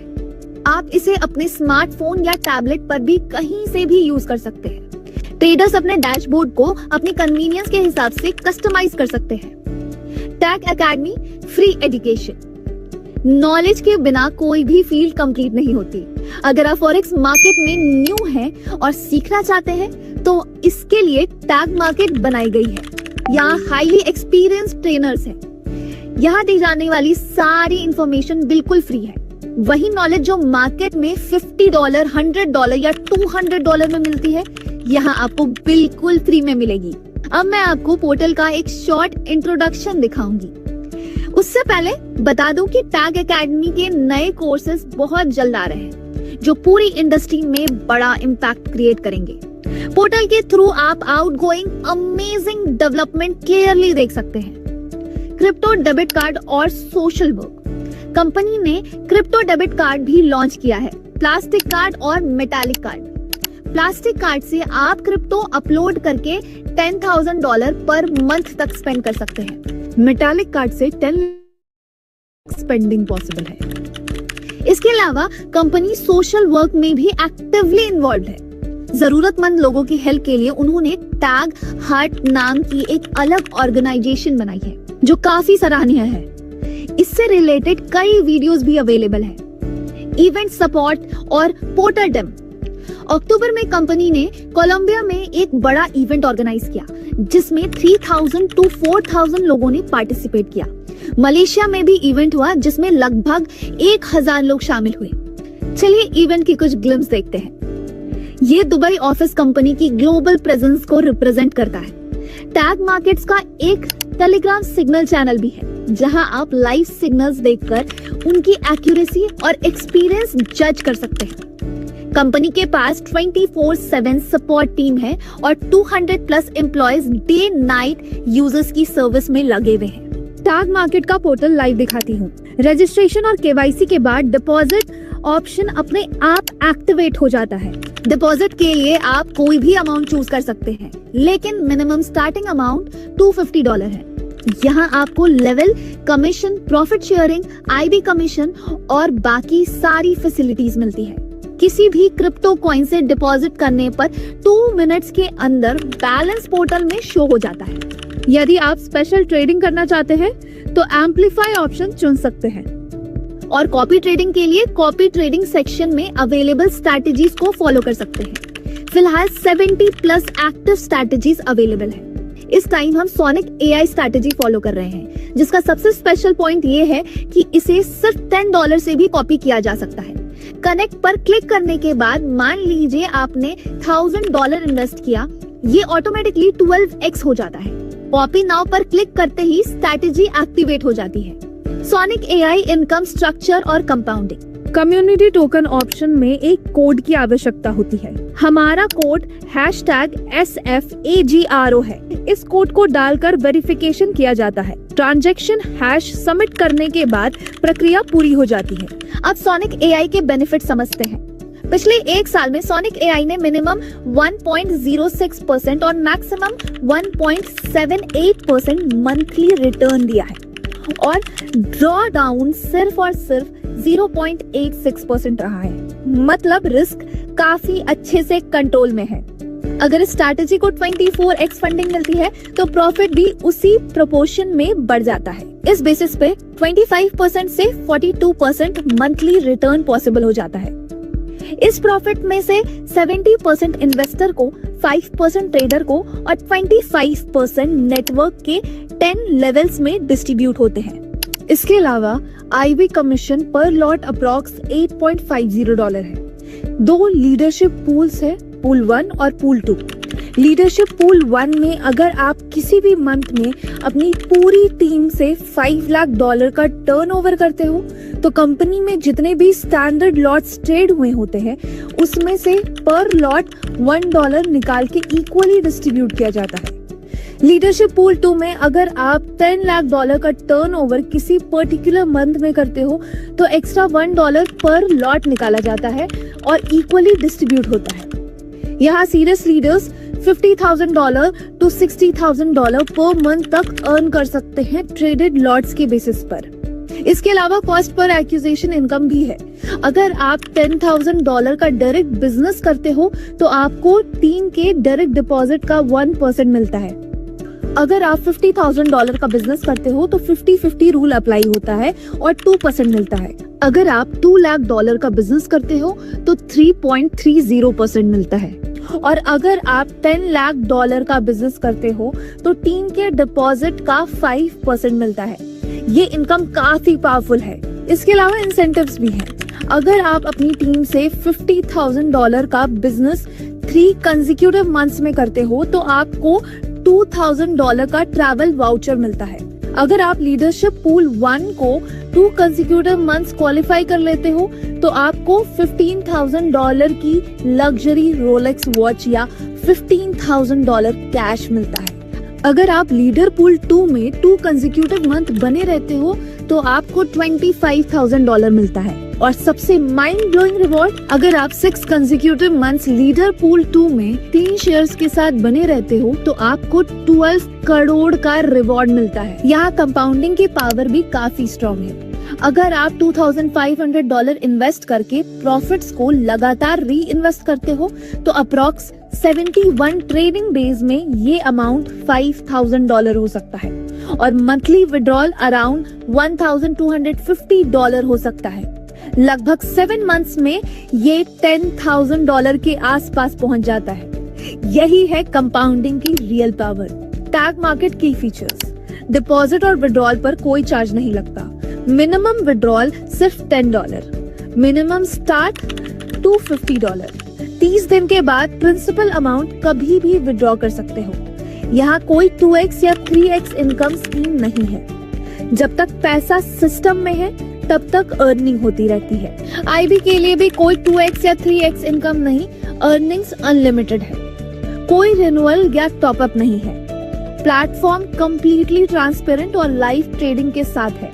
आप इसे अपने स्मार्टफोन या टैबलेट पर भी कहीं से भी यूज कर सकते हैं। ट्रेडर्स अपने डैशबोर्ड को अपनी कन्वीनियंस के हिसाब से कस्टमाइज कर सकते हैं। Tag academy free education. Knowledge के बिना कोई भी फील्ड कंप्लीट नहीं होती। अगर आप फॉरेक्स मार्केट में न्यू हैं और सीखना चाहते हैं तो इसके लिए टैग मार्केट बनाई गई है। यहाँ हाईली एक्सपीरियंस्ड ट्रेनर्स हैं। यहाँ दी जाने वाली सारी इंफॉर्मेशन बिल्कुल फ्री है। वही नॉलेज जो मार्केट में $50, $100 या $200 में मिलती है, यहाँ आपको बिल्कुल फ्री में मिलेगी। अब मैं आपको पोर्टल का एक शॉर्ट इंट्रोडक्शन दिखाऊंगी। उससे पहले बता दूं कि टैग एकेडमी के नए कोर्सेज बहुत जल्द आ रहे हैं जो पूरी इंडस्ट्री में बड़ा इम्पैक्ट क्रिएट करेंगे। पोर्टल के थ्रू आप आउटगोइंग अमेजिंग डेवलपमेंट क्लियरली देख सकते हैं। क्रिप्टो डेबिट कार्ड और सोशल वर्क। कंपनी ने क्रिप्टो डेबिट कार्ड भी लॉन्च किया है, प्लास्टिक कार्ड और मेटालिक कार्ड। प्लास्टिक कार्ड से आप क्रिप्टो अपलोड करके $10,000 पर मंथ तक स्पेंड कर सकते हैं। मेटालिक कार्ड से 10 स्पेंडिंग पॉसिबल है। इसके अलावा कंपनी सोशल वर्क में भी एक्टिवली इन्वॉल्व है। जरूरतमंद लोगों की हेल्प के लिए उन्होंने टैग हार्ट नाम की एक अलग ऑर्गेनाइजेशन बनाई है जो काफी सराहनीय है। इससे रिलेटेड कई वीडियोस भी अवेलेबल है। इवेंट सपोर्ट और पोर्टल डेम। अक्टूबर में कंपनी ने कोलंबिया में एक बड़ा इवेंट ऑर्गेनाइज किया जिसमें 3000 to 4000 लोगों ने पार्टिसिपेट किया। मलेशिया में भी इवेंट हुआ जिसमें लगभग 1000 लोग शामिल हुए। चलिए इवेंट की कुछ ग्लिम्स देखते हैं। ये दुबई ऑफिस कंपनी की ग्लोबल प्रेजेंस को रिप्रेजेंट करता है। टैग मार्केट्स का एक टेलीग्राम सिग्नल चैनल भी है जहां आप लाइव सिग्नल्स देखकर उनकी एक्यूरेसी और एक्सपीरियंस जज कर सकते हैं। कंपनी के पास 24/7 सपोर्ट टीम है और 200+ एम्प्लॉयज डे नाइट यूजर्स की सर्विस में लगे हुए हैं। टैग मार्केट का पोर्टल लाइव दिखाती हूँ। रजिस्ट्रेशन और केवाईसी के बाद डिपॉजिट ऑप्शन अपने आप एक्टिवेट हो जाता है। डिपॉजिट के लिए आप कोई भी अमाउंट चूज कर सकते हैं, लेकिन मिनिमम स्टार्टिंग अमाउंट $250 है। यहाँ आपको level, commission, profit sharing, IB commission और बाकी सारी फैसिलिटीज मिलती है। किसी भी क्रिप्टो कॉइन से डिपॉजिट करने पर 2 मिनट्स के अंदर बैलेंस पोर्टल में शो हो जाता है। यदि आप स्पेशल ट्रेडिंग करना चाहते हैं तो एम्पलीफाई ऑप्शन चुन सकते हैं और कॉपी ट्रेडिंग के लिए कॉपी ट्रेडिंग सेक्शन में अवेलेबल स्ट्रैटेजीज को फॉलो कर सकते हैं। फिलहाल 70+ एक्टिव स्ट्रैटेजीज अवेलेबल है। इस टाइम हम सोनिक AI स्ट्रैटेजी फॉलो कर रहे हैं जिसका सबसे स्पेशल पॉइंट ये है कि इसे सिर्फ $10 से भी कॉपी किया जा सकता है। कनेक्ट पर क्लिक करने के बाद मान लीजिए आपने $1000 इन्वेस्ट किया, ये ऑटोमेटिकली 12x हो जाता है। कॉपी नाउ पर क्लिक करते ही स्ट्रैटेजी एक्टिवेट हो जाती है। सोनिक AI इनकम स्ट्रक्चर और कंपाउंडिंग। कम्युनिटी टोकन ऑप्शन में एक कोड की आवश्यकता होती है। हमारा कोड #SFAGRO है। इस कोड को डालकर वेरिफिकेशन किया जाता है। ट्रांजैक्शन हैश सबमिट करने के बाद प्रक्रिया पूरी हो जाती है। अब सोनिक AI के बेनिफिट समझते हैं। पिछले 1 साल में सोनिक AI ने मिनिमम 1.06% और मैक्सिमम 1.78% मंथली रिटर्न दिया है और ड्रॉ डाउन सिर्फ और सिर्फ 0.86% रहा है। मतलब रिस्क काफी अच्छे से कंट्रोल में है। अगर इस स्ट्रैटेजी को 24x फंडिंग मिलती है तो प्रॉफिट भी उसी प्रोपोर्शन में बढ़ जाता है। इस बेसिस पे 25% से 42% मंथली रिटर्न पॉसिबल हो जाता है। इस प्रॉफिट में से 70% इन्वेस्टर को, 5% ट्रेडर को और 25% नेटवर्क के 10 लेवल्स में डिस्ट्रीब्यूट होते हैं। इसके अलावा IB कमीशन पर लॉट अप्रॉक्स $8.50 है। 2 लीडरशिप पूल्स है, पूल 1 और पूल 2। लीडरशिप पूल 1 में अगर आप किसी भी मंथ में अपनी पूरी टीम से $5 लाख का टर्नओवर करते हो तो कंपनी में जितने भी स्टैंडर्ड लॉट्स ट्रेड हुए होते हैं उसमें से पर लॉट $1 निकाल के इक्वली डिस्ट्रीब्यूट किया जाता है। लीडरशिप पूल 2 में अगर आप $10 लाख का टर्नओवर किसी पर्टिकुलर मंथ में करते हो तो एक्स्ट्रा $1 पर लॉट निकाला जाता है और इक्वली डिस्ट्रीब्यूट होता है। यहाँ serious leaders $50,000 to $60,000 per month तक अर्न कर सकते हैं ट्रेडेड लॉट्स के बेसिस पर। इसके अलावा कॉस्ट पर एक्विजिशन इनकम भी है। अगर आप $10,000 का डायरेक्ट बिजनेस करते हो तो आपको टीम के डायरेक्ट डिपॉजिट का 1% मिलता है अगर आप $50,000 का बिजनेस करते हो तो 50-50 रूल अप्लाई होता है और 2% मिलता है। अगर आप $2 लाख का बिजनेस करते हो तो 3.30% मिलता है। और अगर आप $10 लाख का बिजनेस करते हो तो टीम के डिपॉजिट का 5% मिलता है। ये इनकम काफी पावरफुल है। इसके अलावा इंसेंटिव्स भी हैं। अगर आप अपनी टीम से $50,000 का बिजनेस 3 कंसेक्यूटिव मंथ्स में करते हो तो आपको $2,000 का ट्रैवल वाउचर मिलता है। अगर आप लीडरशिप पूल 1 को 2 कंसेक्यूटिव मंथ्स क्वालिफाई कर लेते हो तो आपको $15,000 की लग्जरी रोलेक्स वॉच या $15,000 कैश मिलता है। अगर आप लीडर पूल 2 में 2 कंसेक्यूटिव मंथ बने रहते हो तो आपको $25,000 मिलता है। और सबसे माइंड ब्लोइंग रिवॉर्ड, अगर आप 6 कंसेक्यूटिव मंथ्स लीडर पूल 2 में 3 शेयर्स के साथ बने रहते हो तो आपको 12 करोड़ का रिवॉर्ड मिलता है। यहाँ कंपाउंडिंग की पावर भी काफी स्ट्रॉन्ग है। अगर आप $2,500 इन्वेस्ट करके प्रॉफिट्स को लगातार री इन्वेस्ट करते हो तो अप्रॉक्स 71 ट्रेडिंग डेज में ये अमाउंट $5,000 हो सकता है और मंथली विड्रॉल अराउंड $1,250 हो सकता है। लगभग 7 मंथ्स में ये $10,000 के आसपास पहुंच जाता है। यही है कंपाउंडिंग की रियल पावर। टैग मार्केट की फीचर्स, डिपॉजिट और विड्रॉल पर कोई चार्ज नहीं लगता। मिनिमम विड्रॉल सिर्फ $10, मिनिमम स्टार्ट $250। 30 दिन के बाद प्रिंसिपल अमाउंट कभी भी विड्रॉ कर सकते हो। यहाँ कोई 2x या 3x इनकम स्कीम नहीं है। जब तक पैसा सिस्टम में है तब तक अर्निंग होती रहती है। आईबी के लिए भी कोई 2x या 3x इनकम नहीं, अर्निंग्स अनलिमिटेड है। कोई रिन्यूअल या टॉपअप नहीं है। प्लेटफॉर्म कंप्लीटली ट्रांसपेरेंट और लाइव ट्रेडिंग के साथ है।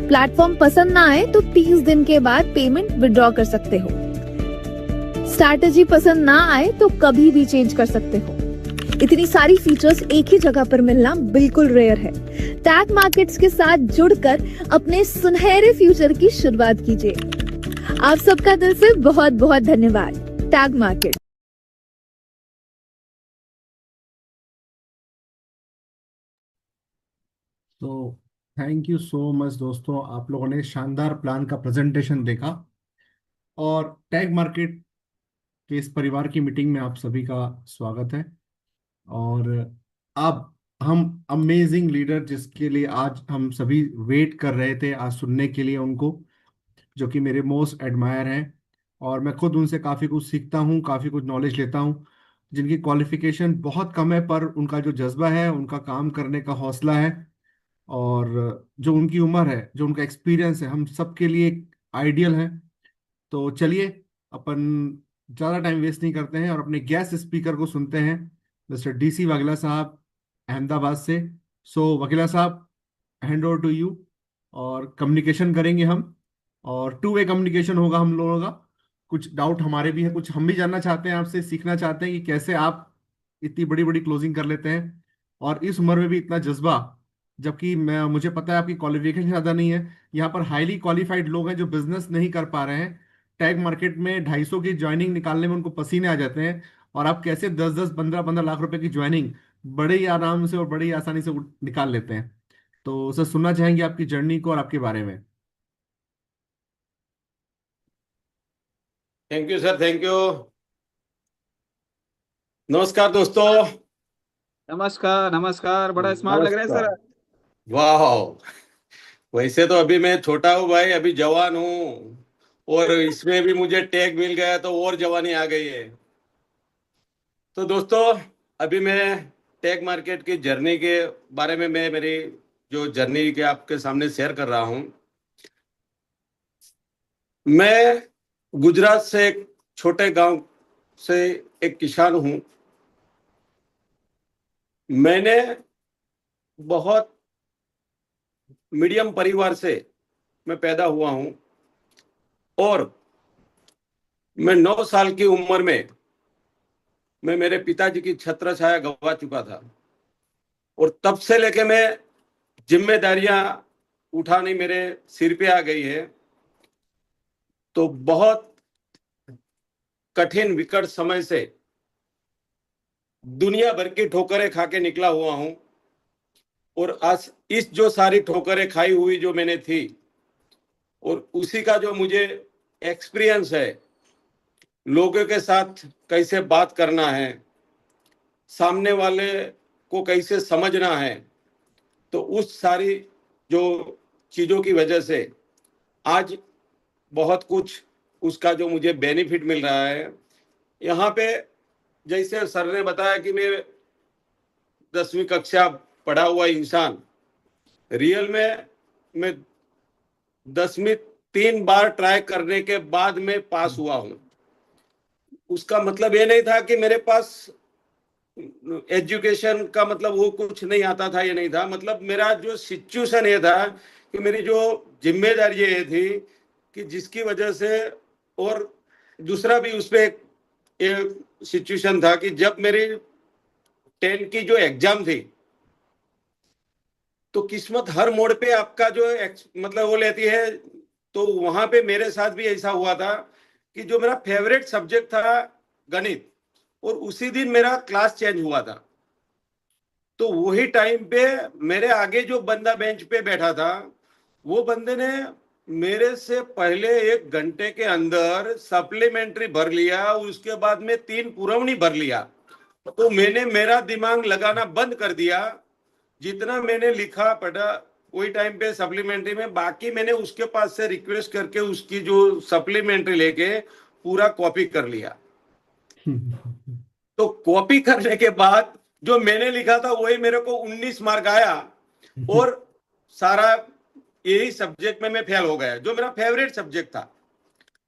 प्लेटफॉर्म पसंद ना आए तो 30 दिन के बाद पेमेंट विड्रॉ कर सकते हो। स्ट्रैटेजी पसंद ना आए तो कभी भी चेंज कर सकते हो। इतनी सारी फीचर्स एक ही जगह पर मिलना बिल्कुल रेयर है। टैग मार्केट्स के साथ जुड़कर अपने सुनहरे फ्यूचर की शुरुआत कीजिए। आप सबका दिल से बहुत बहुत धन्यवाद। Tag market. तो थैंक यू सो मच दोस्तों, आप लोगों ने शानदार प्लान का प्रेजेंटेशन देखा और टैग मार्केट के इस परिवार की मीटिंग में आप सभी का स्वागत है। और अब हम अमेजिंग लीडर जिसके लिए आज हम सभी वेट कर रहे थे आज सुनने के लिए, उनको जो कि मेरे मोस्ट एडमायर हैं और मैं खुद उनसे काफ़ी कुछ सीखता हूँ, काफ़ी कुछ नॉलेज लेता हूँ, जिनकी क्वालिफिकेशन बहुत कम है पर उनका जो जज्बा है, उनका काम करने का हौसला है और जो उनकी उम्र है, जो उनका एक्सपीरियंस है, हम सबके लिए एक आइडियल है। तो चलिए अपन ज़्यादा टाइम वेस्ट नहीं करते हैं और अपने गेस्ट स्पीकर को सुनते हैं, मिस्टर DC वाघेला साहब अहमदाबाद से। सो वाघेला साहब, हैंड ओवर टू यू। और कम्युनिकेशन करेंगे हम और 2 वे कम्युनिकेशन होगा हम लोगों का। कुछ डाउट हमारे भी है, कुछ हम भी जानना चाहते हैं आपसे, सीखना चाहते हैं कि कैसे आप इतनी बड़ी बड़ी क्लोजिंग कर लेते हैं और इस उम्र में भी इतना जज्बा, जबकि मैं मुझे पता है आपकी क्वालिफिकेशन ज़्यादा नहीं है। यहाँ पर हाईली क्वालिफाइड लोग हैं जो बिजनेस नहीं कर पा रहे हैं। टैग मार्केट में 250 की ज्वाइनिंग निकालने में उनको पसीने आ जाते हैं और आप कैसे 10-10, 15-15 लाख रुपए की ज्वाइनिंग बड़े ही आराम से और बड़ी आसानी से निकाल लेते हैं। तो सर सुनना चाहेंगे आपकी जर्नी को और आपके बारे में। Thank you sir, thank you. नमस्कार दोस्तों। नमस्कार नमस्कार, बड़ा स्मार्ट लग रहा है सर। वाह, वैसे तो अभी मैं छोटा हूँ भाई, अभी जवान हूँ और इसमें भी मुझे टैग मिल गया तो और जवानी आ गई है। तो दोस्तों अभी मैं टैग मार्केट की जर्नी के बारे में मैं मेरी जो जर्नी के आपके सामने शेयर कर रहा हूँ। मैं गुजरात से एक छोटे गांव से एक किसान हूँ। मैंने बहुत मीडियम परिवार से मैं पैदा हुआ हूँ और मैं 9 साल की उम्र में मैं मेरे पिताजी की छत्र छाया गवा चुका था और तब से लेके मैं जिम्मेदारियां उठानी मेरे सिर पे आ गई है। तो बहुत कठिन विकट समय से दुनिया भर की ठोकरें खा के निकला हुआ हूं और आज इस जो सारी ठोकरें खाई हुई जो मैंने थी, और उसी का जो मुझे एक्सपीरियंस है, लोगों के साथ कैसे बात करना है, सामने वाले को कैसे समझना है, तो उस सारी जो चीजों की वजह से आज बहुत कुछ उसका जो मुझे बेनिफिट मिल रहा है। यहाँ पे जैसे सर ने बताया कि मैं 10वीं कक्षा पढ़ा हुआ इंसान, रियल में मैं 10वीं 3 बार ट्राई करने के बाद मैं पास हुआ हूँ। उसका मतलब ये नहीं था कि मेरे पास एजुकेशन का मतलब वो कुछ नहीं आता था, ये नहीं था। मतलब मेरा जो सिचुएशन ये था कि मेरी जो जिम्मेदारी ये थी कि जिसकी वजह से, और दूसरा भी उस पे एक सिचुएशन था कि जब मेरी 10 की जो एग्जाम थी, तो किस्मत हर मोड़ पे आपका जो मतलब वो लेती है। तो वहां पे मेरे साथ भी ऐसा हुआ था कि जो मेरा फेवरेट सब्जेक्ट था गणित, और उसी दिन मेरा क्लास चेंज हुआ था। तो वही टाइम पे मेरे आगे जो बंदा बेंच पे बैठा था, वो बंदे ने मेरे से पहले 1 घंटे के अंदर सप्लीमेंट्री भर लिया, उसके बाद में 3 पुरवनी भर लिया। तो मैंने मेरा दिमाग लगाना बंद कर दिया। जितना मैंने लिखा पढ़ा वही टाइम पे सप्लीमेंट्री में, बाकी मैंने उसके पास से रिक्वेस्ट करके उसकी जो सप्लीमेंट्री लेके पूरा कॉपी कर लिया। तो कॉपी करने के बाद जो मैंने लिखा था वही मेरे को 19 मार्क आया, और सारा यही सब्जेक्ट में मैं फेल हो गया, जो मेरा फेवरेट सब्जेक्ट था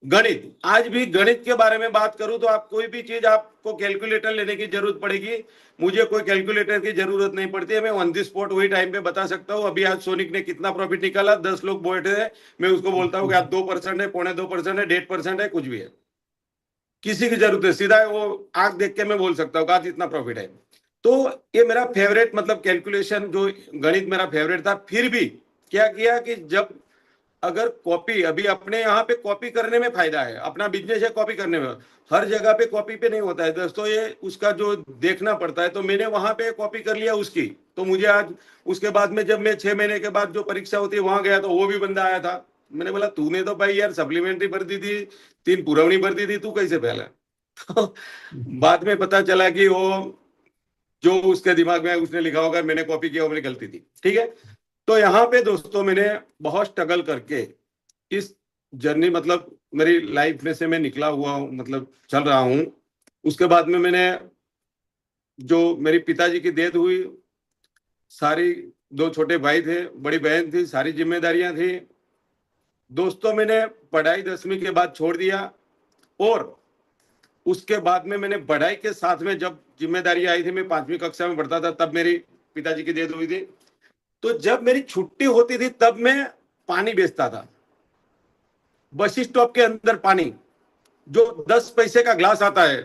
गणित। आज भी गणित के बारे में बात करूं तो आप कोई भी चीज आपको कैलकुलेटर लेने की जरूरत पड़ेगी, मुझे कोई कैलकुलेटर की जरूरत नहीं पड़ती है। मैं ऑन दी स्पॉट वही टाइम पे बता सकता हूं। अभी आज सोनिक ने कितना प्रॉफिट निकाला, 10 लोग बैठे हैं, मैं उसको बोलता हूं कि आप 2% है, 2.25% है, 1.5% है, कुछ भी है, किसी की जरूरत है, सीधा वो आंख देख के मैं बोल सकता हूँ आज इतना प्रॉफिट है। तो ये मेरा फेवरेट मतलब कैलकुलेशन जो गणित मेरा फेवरेट था। फिर भी क्या किया कि जब अगर कॉपी, अभी अपने यहाँ पे कॉपी करने में फायदा है, अपना बिजनेस है कॉपी करने में, हर जगह पे कॉपी पे नहीं होता है दोस्तों, ये उसका जो देखना पड़ता है। तो मैंने वहां पे कॉपी कर लिया उसकी। तो मुझे आज उसके बाद में जब मैं 6 महीने के बाद जो परीक्षा होती है वहां गया, तो वो भी बंदा आया था। मैंने बोला तूने तो भाई यार सप्लीमेंट्री भर दी थी, 3 पुरवनी भर दी थी, तू कैसे फैला? तो बाद में पता चला कि वो जो उसके दिमाग में उसने लिखा होगा मैंने कॉपी किया, वो मेरी गलती थी। ठीक है। तो यहाँ पे दोस्तों मैंने बहुत स्ट्रगल करके इस जर्नी, मतलब मेरी लाइफ में से मैं निकला हुआ हूँ, मतलब चल रहा हूँ। उसके बाद में मैंने जो मेरी पिताजी की डेथ हुई, सारी 2 छोटे भाई थे, बड़ी बहन थी, सारी जिम्मेदारियां थी दोस्तों। मैंने पढ़ाई 10वीं के बाद छोड़ दिया, और उसके बाद में मैंने पढ़ाई के साथ में जब जिम्मेदारी आई थी, मैं 5वीं कक्षा में पढ़ता था, तब मेरी पिताजी की डेथ हुई थी। तो जब मेरी छुट्टी होती थी तब मैं पानी बेचता था बस स्टॉप के अंदर। पानी जो 10 पैसे का ग्लास आता है,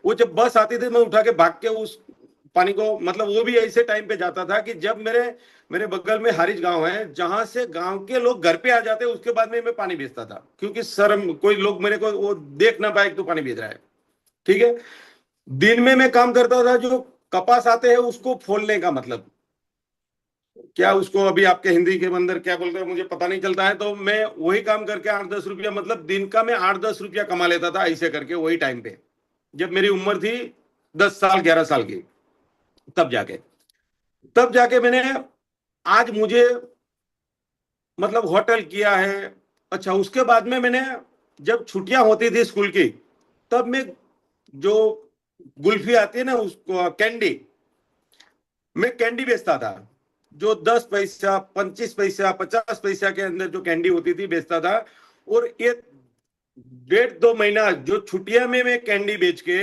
वो जब बस आती थी मैं उठा के भाग के उस पानी को, मतलब वो भी ऐसे टाइम पे जाता था कि जब मेरे मेरे बगल में हारिज गांव है, जहां से गांव के लोग घर पे आ जाते, उसके बाद में मैं पानी बेचता था, क्योंकि शर्म, कोई लोग मेरे को वो देख ना पाए तो पानी बेच रहा है। ठीक है। दिन में मैं काम करता था, जो कपास आते हैं उसको फोड़ने का, मतलब क्या उसको अभी आपके हिंदी के अंदर क्या बोलते हैं मुझे पता नहीं चलता है। तो मैं वही काम करके 8-10 रुपया, मतलब दिन का मैं 8-10 रुपया कमा लेता था ऐसे करके, वही टाइम पे जब मेरी उम्र थी 10 साल 11 साल की। तब जाके मैंने, आज मुझे मतलब होटल किया है। अच्छा, उसके बाद में मैंने, जब छुट्टियां होती थी स्कूल की, तब मैं जो गुल्फी आती है ना, उसको कैंडी, मैं कैंडी बेचता था। जो 10 पैसा, 25 पैसा, 50 पैसा के अंदर जो कैंडी होती थी बेचता था। और ये 1.5-2 महीना जो छुट्टियां में मैं कैंडी बेच के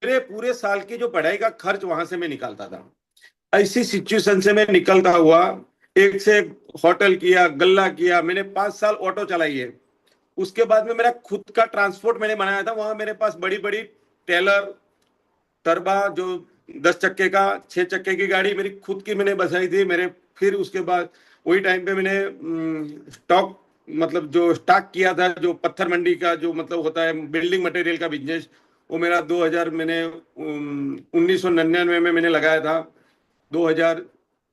मेरे पूरे साल की जो पढ़ाई का खर्च वहां से मैं निकालता था। ऐसी सिचुएशन से मैं निकलता हुआ एक से एक होटल किया, गल्ला किया, मैंने 5 साल ऑटो चलाई है। उसके बाद में मेरा खुद का ट्रांसपोर्ट मैंने बनाया था। वहां मेरे पास बड़ी बड़ी टेलर, टरबा, जो 10 चक्के का, 6 चक्के की गाड़ी मेरी खुद की मैंने बसाई थी मेरे। फिर उसके बाद वही टाइम पे मैंने स्टॉक, मतलब जो स्टॉक किया था, जो पत्थर मंडी का जो मतलब होता है बिल्डिंग मटेरियल का बिजनेस, वो मेरा 2000 मैंने 1999 में मैंने लगाया था। 2000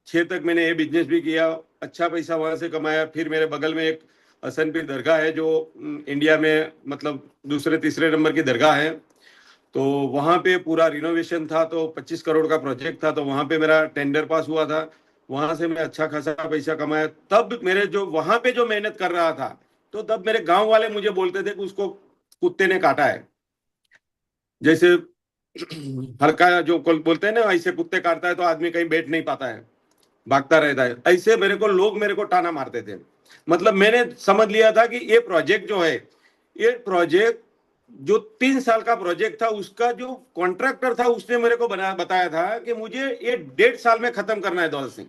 2006 तक मैंने ये बिजनेस भी किया, अच्छा पैसा वहां से कमाया। फिर मेरे बगल में एक हसनपीर दरगाह है जो इंडिया में मतलब दूसरे तीसरे नंबर की दरगाह है। तो वहां पे पूरा रिनोवेशन था, तो 25 करोड़ का प्रोजेक्ट था, तो वहां पे मेरा टेंडर पास हुआ था। वहां से मैं अच्छा खासा पैसा कमाया। तब मेरे जो वहां पे जो मेहनत कर रहा था, तो तब मेरे गांव वाले मुझे बोलते थे कि उसको कुत्ते ने काटा है। जैसे हल्का जो कोई बोलते हैं ना, ऐसे कुत्ते काटता है तो आदमी कहीं बैठ नहीं पाता है, भागता रहता है, ऐसे मेरे को लोग मेरे को ताना मारते थे। मतलब मैंने समझ लिया था कि ये प्रोजेक्ट जो है, ये प्रोजेक्ट जो 3 साल का प्रोजेक्ट था, उसका जो कॉन्ट्रैक्टर था उसने मेरे को बताया था कि मुझे ये 1.5 साल में खत्म करना है दौलत सिंह।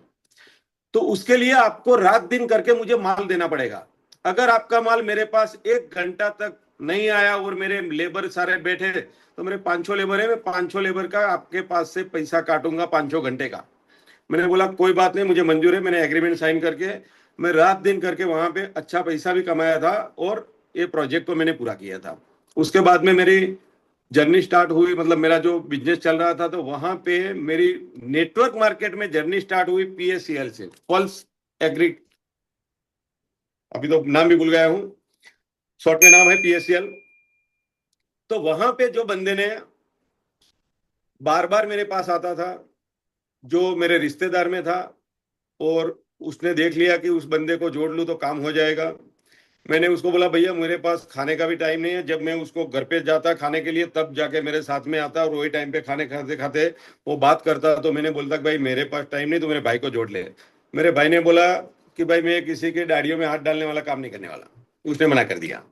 तो उसके लिए आपको रात दिन करके मुझे माल देना पड़ेगा। अगर आपका माल मेरे पास 1 घंटा तक नहीं आया और मेरे लेबर सारे बैठे, तो मेरे 500 लेबर है, मैं 500 लेबर का आपके पास से पैसा काटूंगा 500 घंटे का। मैंने बोला कोई बात नहीं, मुझे मंजूर है। मैंने एग्रीमेंट साइन करके मैं रात दिन करके वहां पे अच्छा पैसा भी कमाया था और ये प्रोजेक्ट को मैंने पूरा किया था। उसके बाद में मेरी जर्नी स्टार्ट हुई, मतलब मेरा जो बिजनेस चल रहा था, तो वहां पे मेरी नेटवर्क मार्केट में जर्नी स्टार्ट हुई पीएससीएल से, पल्स एग्री, अभी तो नाम भी भूल गया हूं, शॉर्ट में नाम है पीएससीएल। तो वहां पे जो बंदे ने बार बार मेरे पास आता था, जो मेरे रिश्तेदार में था, और उसने देख लिया कि उस बंदे को जोड़ लूं तो काम हो जाएगा। मैंने उसको बोला भैया मेरे पास खाने का भी टाइम नहीं है। जब मैं उसको घर पे जाता खाने के लिए, तब जाके मेरे साथ में आता और वही टाइम पे खाने खाते खाते वो बात करता। तो मैंने बोलता कि भाई मेरे पास टाइम नहीं, तो मेरे भाई को जोड़ ले। मेरे भाई ने बोला कि भाई मैं किसी के डायरियों में हाथ डालने वाला काम नहीं करने वाला, उसने मना कर दिया।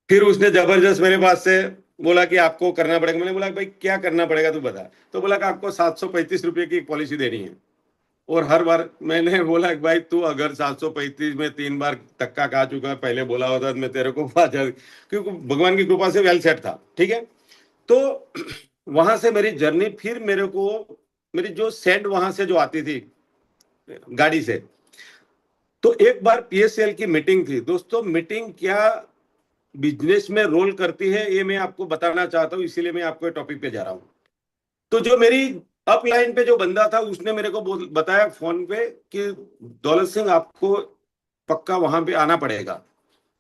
फिर उसने जबरदस्त मेरे पास से बोला कि आपको करना पड़ेगा। मैंने बोला भाई क्या करना पड़ेगा तू बता। तो बोला कि आपको 735 रुपये की एक पॉलिसी देनी है। और हर बार मैंने बोला कि भाई तू अगर 735 में 3 बार धक्का खा चुका है, पहले बोला होता तो मैं तेरे को क्योंकि भगवान की कृपा से वेल सेट था, ठीक है। तो वहां से मेरी जर्नी, फिर मेरे को मेरी जो सेंड वहां से जो आती थी गाड़ी से, तो एक बार पीएसएल की मीटिंग थी। दोस्तों मीटिंग क्या बिजनेस में रोल करती है ये मैं आपको बताना चाहता हूं, इसीलिए मैं आपको टॉपिक पे जा रहा हूं। तो जो मेरी अपलाइन पे जो बंदा था, उसने मेरे को बताया फोन पे कि दौलत सिंह आपको पक्का वहां पे आना पड़ेगा।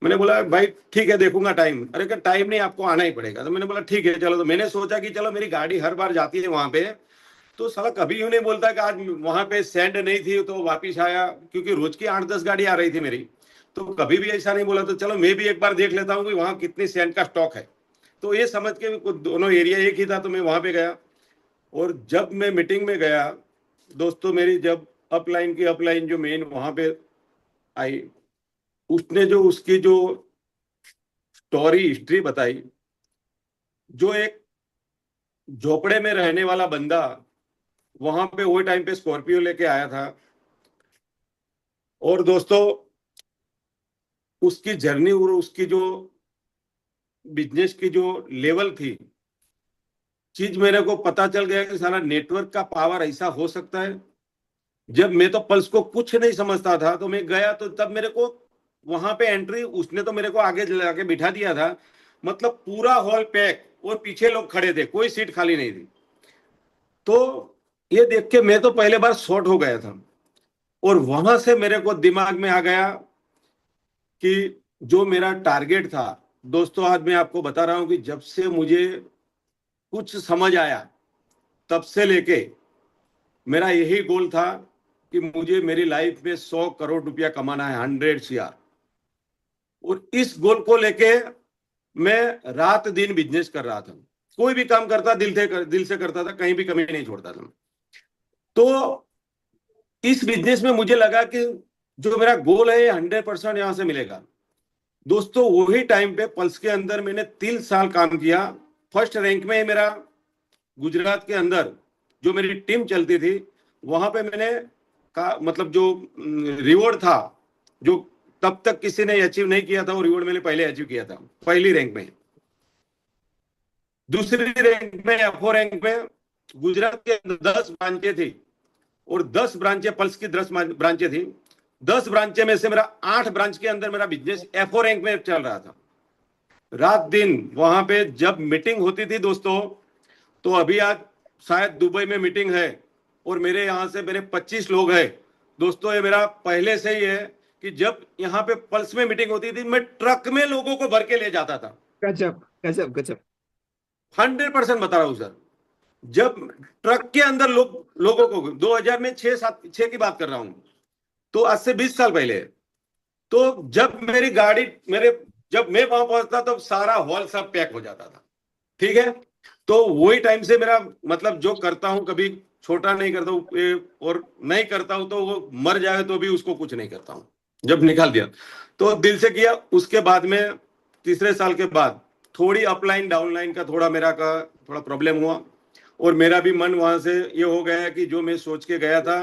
मैंने बोला भाई ठीक है देखूंगा टाइम। अरे क्या टाइम नहीं, आपको आना ही पड़ेगा। तो मैंने बोला ठीक है चलो। तो मैंने सोचा कि चलो मेरी गाड़ी हर बार जाती है वहां पे, तो साला कभी यूं नहीं बोलता कि आज वहां पे सेंड नहीं थी तो वापिस आया, क्योंकि रोज की 8-10 गाड़ी आ रही थी मेरी। तो कभी भी ऐसा नहीं बोला। तो चलो मैं भी एक बार देख लेता हूँ कि वहां कितनी सेंड का स्टॉक है। तो ये समझ के दोनों एरिया एक ही था, तो मैं वहां पे गया। और जब मैं मीटिंग में गया दोस्तों, मेरी जब अपलाइन जो मेन वहां पे आई, उसने जो उसकी जो स्टोरी हिस्ट्री बताई, जो एक झोपड़े में रहने वाला बंदा वहां पे वो टाइम पे स्कॉर्पियो लेके आया था। और दोस्तों उसकी जर्नी और उसकी जो बिजनेस की जो लेवल थी, चीज मेरे को पता चल गया कि सारा नेटवर्क का पावर ऐसा हो सकता है। जब मैं तो पल्स को कुछ नहीं समझता था, तो मैं गया, तो तब मेरे को वहां पे एंट्री, उसने तो मेरे को आगे जाके बिठा दिया था। मतलब पूरा हॉल पैक और पीछे लोग खड़े थे, कोई सीट खाली नहीं थी। तो ये देख के मैं तो पहले बार शॉर्ट हो गया था। और वहां से मेरे को दिमाग में आ गया कि जो मेरा टारगेट था, दोस्तों आज मैं आपको बता रहा हूं कि जब से मुझे कुछ समझ आया, तब से लेके मेरा यही गोल था कि मुझे मेरी लाइफ में 100 करोड़ रुपया कमाना है, 100 CR। और इस गोल को लेके मैं रात दिन बिजनेस कर रहा था। कोई भी काम करता दिल से करता था, कहीं भी कमी नहीं छोड़ता था। तो इस बिजनेस में मुझे लगा कि जो मेरा गोल है 100% यहां से मिलेगा। दोस्तों वही टाइम पे पल्स के अंदर मैंने 3 साल काम किया। फर्स्ट रैंक में मेरा गुजरात के अंदर जो मेरी टीम चलती थी, वहां पे मैंने मतलब जो रिवॉर्ड था, जो तब तक किसी ने अचीव नहीं किया था, वो रिवॉर्ड मैंने पहले अचीव किया था, पहली रैंक में। दूसरी रैंक में, F4 रैंक में, गुजरात के 10 ब्रांचें थी और 10 ब्रांचें पल्स की 10 ब्रांचें थी। 10 ब्रांचें में से मेरा 8 ब्रांच के अंदर मेरा बिजनेस F4 रैंक में चल रहा था। रात दिन वहां पे जब मीटिंग होती थी दोस्तों, तो अभी आज शायद दुबई में मीटिंग है, और मेरे यहाँ से मेरे 25 लोग हैं दोस्तों। ये मेरा पहले से ही है कि जब यहाँ पे पल्स में मीटिंग होती थी, मैं ट्रक में लोगों को भर के ले जाता था। गजब गजब गजब। 100% बता रहा हूँ सर। जब ट्रक के अंदर लोगों को 2000 में 6 की बात कर रहा हूँ, तो आज से 20 साल पहले। तो जब मेरी गाड़ी जब मैं वहां पहुंचता तो सारा हॉल सब पैक हो जाता था। ठीक है, तो वही टाइम से मेरा मतलब जो करता हूं कभी छोटा नहीं करता हूं, और नहीं करता हूं तो वो मर जाए तो भी उसको कुछ नहीं करता हूं। जब निकाल दिया तो दिल से किया। उसके बाद में तीसरे साल के बाद थोड़ी अपलाइन डाउनलाइन का थोड़ा प्रॉब्लम हुआ, और मेरा भी मन वहां से ये हो गया कि जो मैं सोच के गया था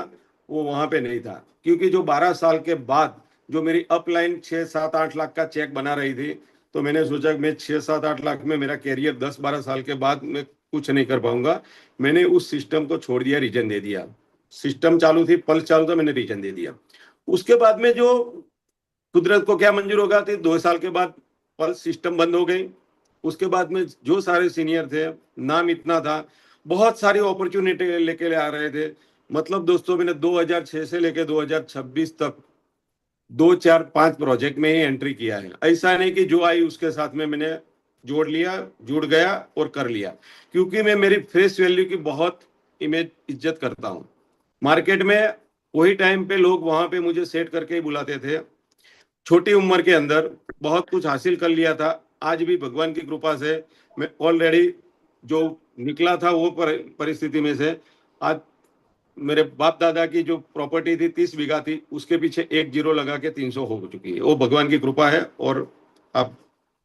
वो वहां पे नहीं था। क्योंकि जो 12 साल के बाद जो मेरी अपलाइन 6-7-8 लाख का चेक बना रही थी, तो मैंने सोचा कि मैं 6-7-8 लाख में मेरा कैरियर 10-12 साल के बाद मैं कुछ नहीं कर पाऊंगा। मैंने उस सिस्टम को छोड़ दिया, रीजन दे दिया। सिस्टम चालू थी, पल्स चालू था, मैंने रीजन दे दिया। उसके बाद में जो कुदरत को क्या मंजूर होगा थी, 2 साल के बाद पल्स सिस्टम बंद हो गई। उसके बाद में जो सारे सीनियर थे, नाम इतना था, बहुत सारी अपॉर्चुनिटी लेके आ रहे थे। मतलब दोस्तों मैंने 2006 से लेके 2026 तक 2-4-5 प्रोजेक्ट में ही एंट्री किया है। ऐसा नहीं कि जो आई उसके साथ में मैंने जुड़ गया और कर लिया। क्योंकि मैं मेरी फेस वैल्यू की बहुत इज्जत करता हूँ मार्केट में। वही टाइम पे लोग वहां पे मुझे सेट करके ही बुलाते थे। छोटी उम्र के अंदर बहुत कुछ हासिल कर लिया था। आज भी भगवान की कृपा से मैं ऑलरेडी जो निकला था वो परिस्थिति में से, आज मेरे बाप दादा की जो प्रॉपर्टी थी 30 बीघा थी, उसके पीछे 1 जीरो लगा के 300 हो चुकी है। वो भगवान की कृपा है। और आप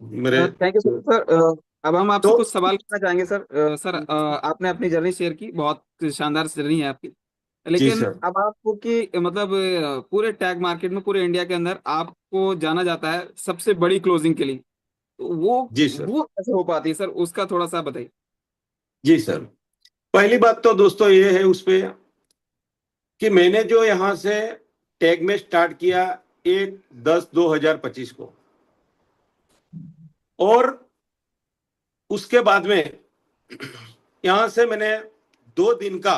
मेरे थैंक यू सर। अब हम आपसे तो कुछ सवाल करना चाहेंगे सर। सर, आपने अपनी जर्नी शेयर की, बहुत शानदार जर्नी है आपकी। जी लेकिन सर। अब आपको कि मतलब पूरे टैग मार्केट में, पूरे इंडिया के अंदर आपको जाना जाता है सबसे बड़ी क्लोजिंग के लिए, तो वो जी सर। वो कैसे हो पाती है सर, उसका थोड़ा सा बताइए। जी सर। पहली बात तो दोस्तों ये है उस पे कि मैंने जो यहाँ से टैग में स्टार्ट किया 1/10/2025 को, और उसके बाद में यहां से मैंने 2 दिन का,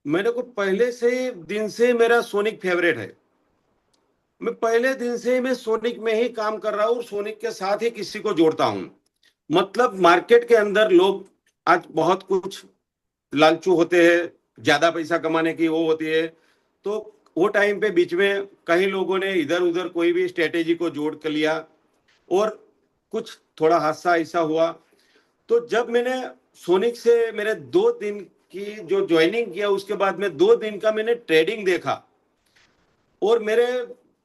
मेरे को पहले से दिन से मेरा सोनिक फेवरेट है। मैं पहले दिन से मैं सोनिक में ही काम कर रहा हूं, सोनिक के साथ ही किसी को जोड़ता हूं। मतलब मार्केट के अंदर लोग आज बहुत कुछ लालचू होते हैं, ज्यादा पैसा कमाने की वो होती है। तो वो टाइम पे बीच में कई लोगों ने इधर उधर कोई भी स्ट्रेटेजी को जोड़ कर लिया, और कुछ थोड़ा हादसा ऐसा हुआ। तो जब मैंने सोनिक से मेरे 2 दिन की जो ज्वाइनिंग किया, उसके बाद में 2 दिन का मैंने ट्रेडिंग देखा, और मेरे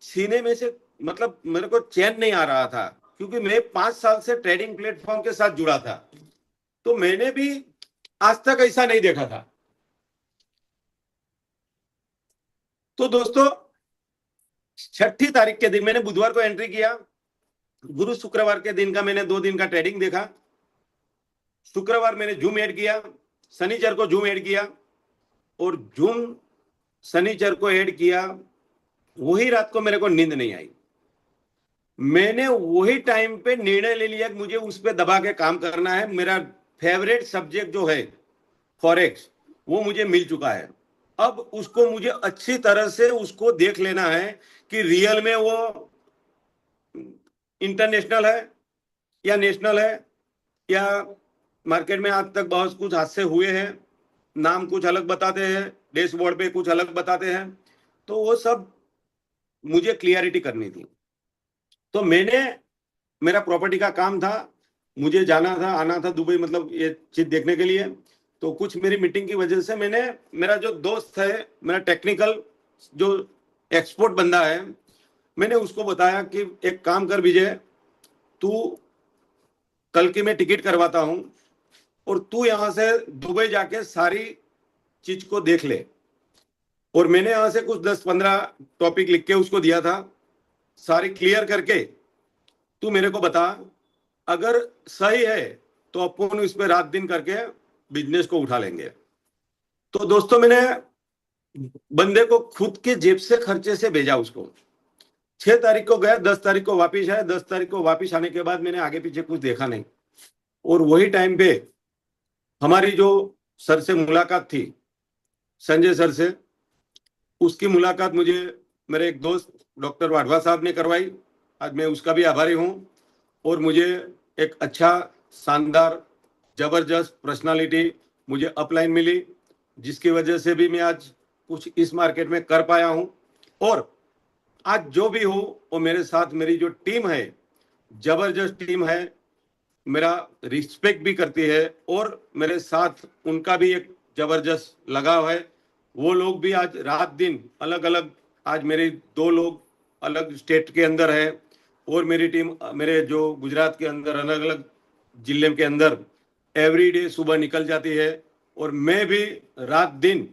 सीने में से मतलब मेरे को चैन नहीं आ रहा था। क्योंकि मैं 5 साल से ट्रेडिंग प्लेटफॉर्म के साथ जुड़ा था, तो मैंने भी आज तक ऐसा नहीं देखा था। तो दोस्तों 6 तारीख के दिन मैंने बुधवार को एंट्री किया, गुरु शुक्रवार के दिन का मैंने 2 दिन का ट्रेडिंग देखा, शुक्रवार मैंने जूम ऐड किया, शनिचर को जूम ऐड किया, और जूम शनिचर को ऐड किया। वही रात को मेरे को नींद नहीं आई। मैंने वही टाइम पे निर्णय ले लिया कि मुझे उस पर दबा के काम करना है। मेरा फेवरेट सब्जेक्ट जो है फॉरेक्स, वो मुझे मिल चुका है। अब उसको मुझे अच्छी तरह से उसको देख लेना है कि रियल में वो इंटरनेशनल है या नेशनल है, या मार्केट में आज तक बहुत कुछ हादसे हुए हैं, नाम कुछ अलग बताते हैं, डैशबोर्ड पे कुछ अलग बताते हैं। तो वो सब मुझे क्लियरिटी करनी थी। तो मेरा प्रॉपर्टी का काम था, मुझे जाना था, आना था दुबई, मतलब ये चीज देखने के लिए। तो कुछ मेरी मीटिंग की वजह से मेरा जो दोस्त है, मेरा टेक्निकल जो एक्सपोर्ट बंदा है, मैंने उसको बताया कि एक काम कर विजय, तू कल की मैं टिकट करवाता हूं, और तू यहां से दुबई जाके सारी चीज को देख ले। और मैंने यहां से कुछ 10-15 टॉपिक लिख के उसको दिया था, सारी क्लियर करके तू मेरे को बता, अगर सही है तो अपन इस पे रात दिन करके बिजनेस को उठा लेंगे। तो दोस्तों मैंने बंदे को खुद के जेब से खर्चे से भेजा उसको। 6 तारीख को गया, 10 तारीख को वापिस आया। 10 तारीख को वापिस आने के बाद मैंने आगे पीछे कुछ देखा नहीं, और वही टाइम पे हमारी जो सर से मुलाकात थी, संजय सर से। उसकी मुलाकात मुझे मेरे एक दोस्त डॉक्टर वाधवा साहब ने करवाई। आज मैं उसका भी आभारी हूँ। और मुझे एक अच्छा, शानदार, जबरदस्त पर्सनालिटी मुझे अपलाइन मिली, जिसकी वजह से भी मैं आज कुछ इस मार्केट में कर पाया हूँ। और आज जो भी हो वो मेरे साथ, मेरी जो टीम है, जबरदस्त टीम है, मेरा रिस्पेक्ट भी करती है और मेरे साथ उनका भी एक जबरदस्त लगाव है। वो लोग भी आज रात दिन अलग अलग, आज मेरे 2 लोग अलग स्टेट के अंदर है और मेरी टीम मेरे जो गुजरात के अंदर अलग अलग जिले के अंदर एवरीडे सुबह निकल जाती है। और मैं भी रात दिन,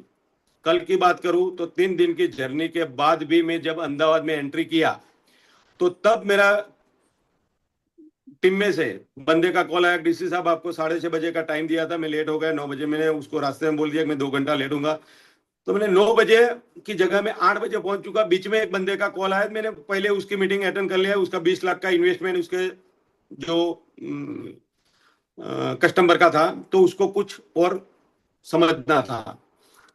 कल की बात करूं तो 3 दिन की जर्नी के बाद भी मैं जब अहमदाबाद में एंट्री किया तो तब मेरा टीम में से बंदे का कॉल आया, डीसी साहब आपको 6:30 बजे का टाइम दिया था, मैं लेट हो गया 9 बजे। मैंने उसको रास्ते में बोल दिया कि मैं 2 घंटा लेट हूंगा। तो मैंने 9 बजे की जगह में 8 बजे पहुंच चुका। बीच में एक बंदे का कॉल आया, मैंने पहले उसकी मीटिंग अटेंड कर लिया। उसका 20 लाख का इन्वेस्टमेंट उसके जो कस्टमर का था, तो उसको कुछ और समझना था।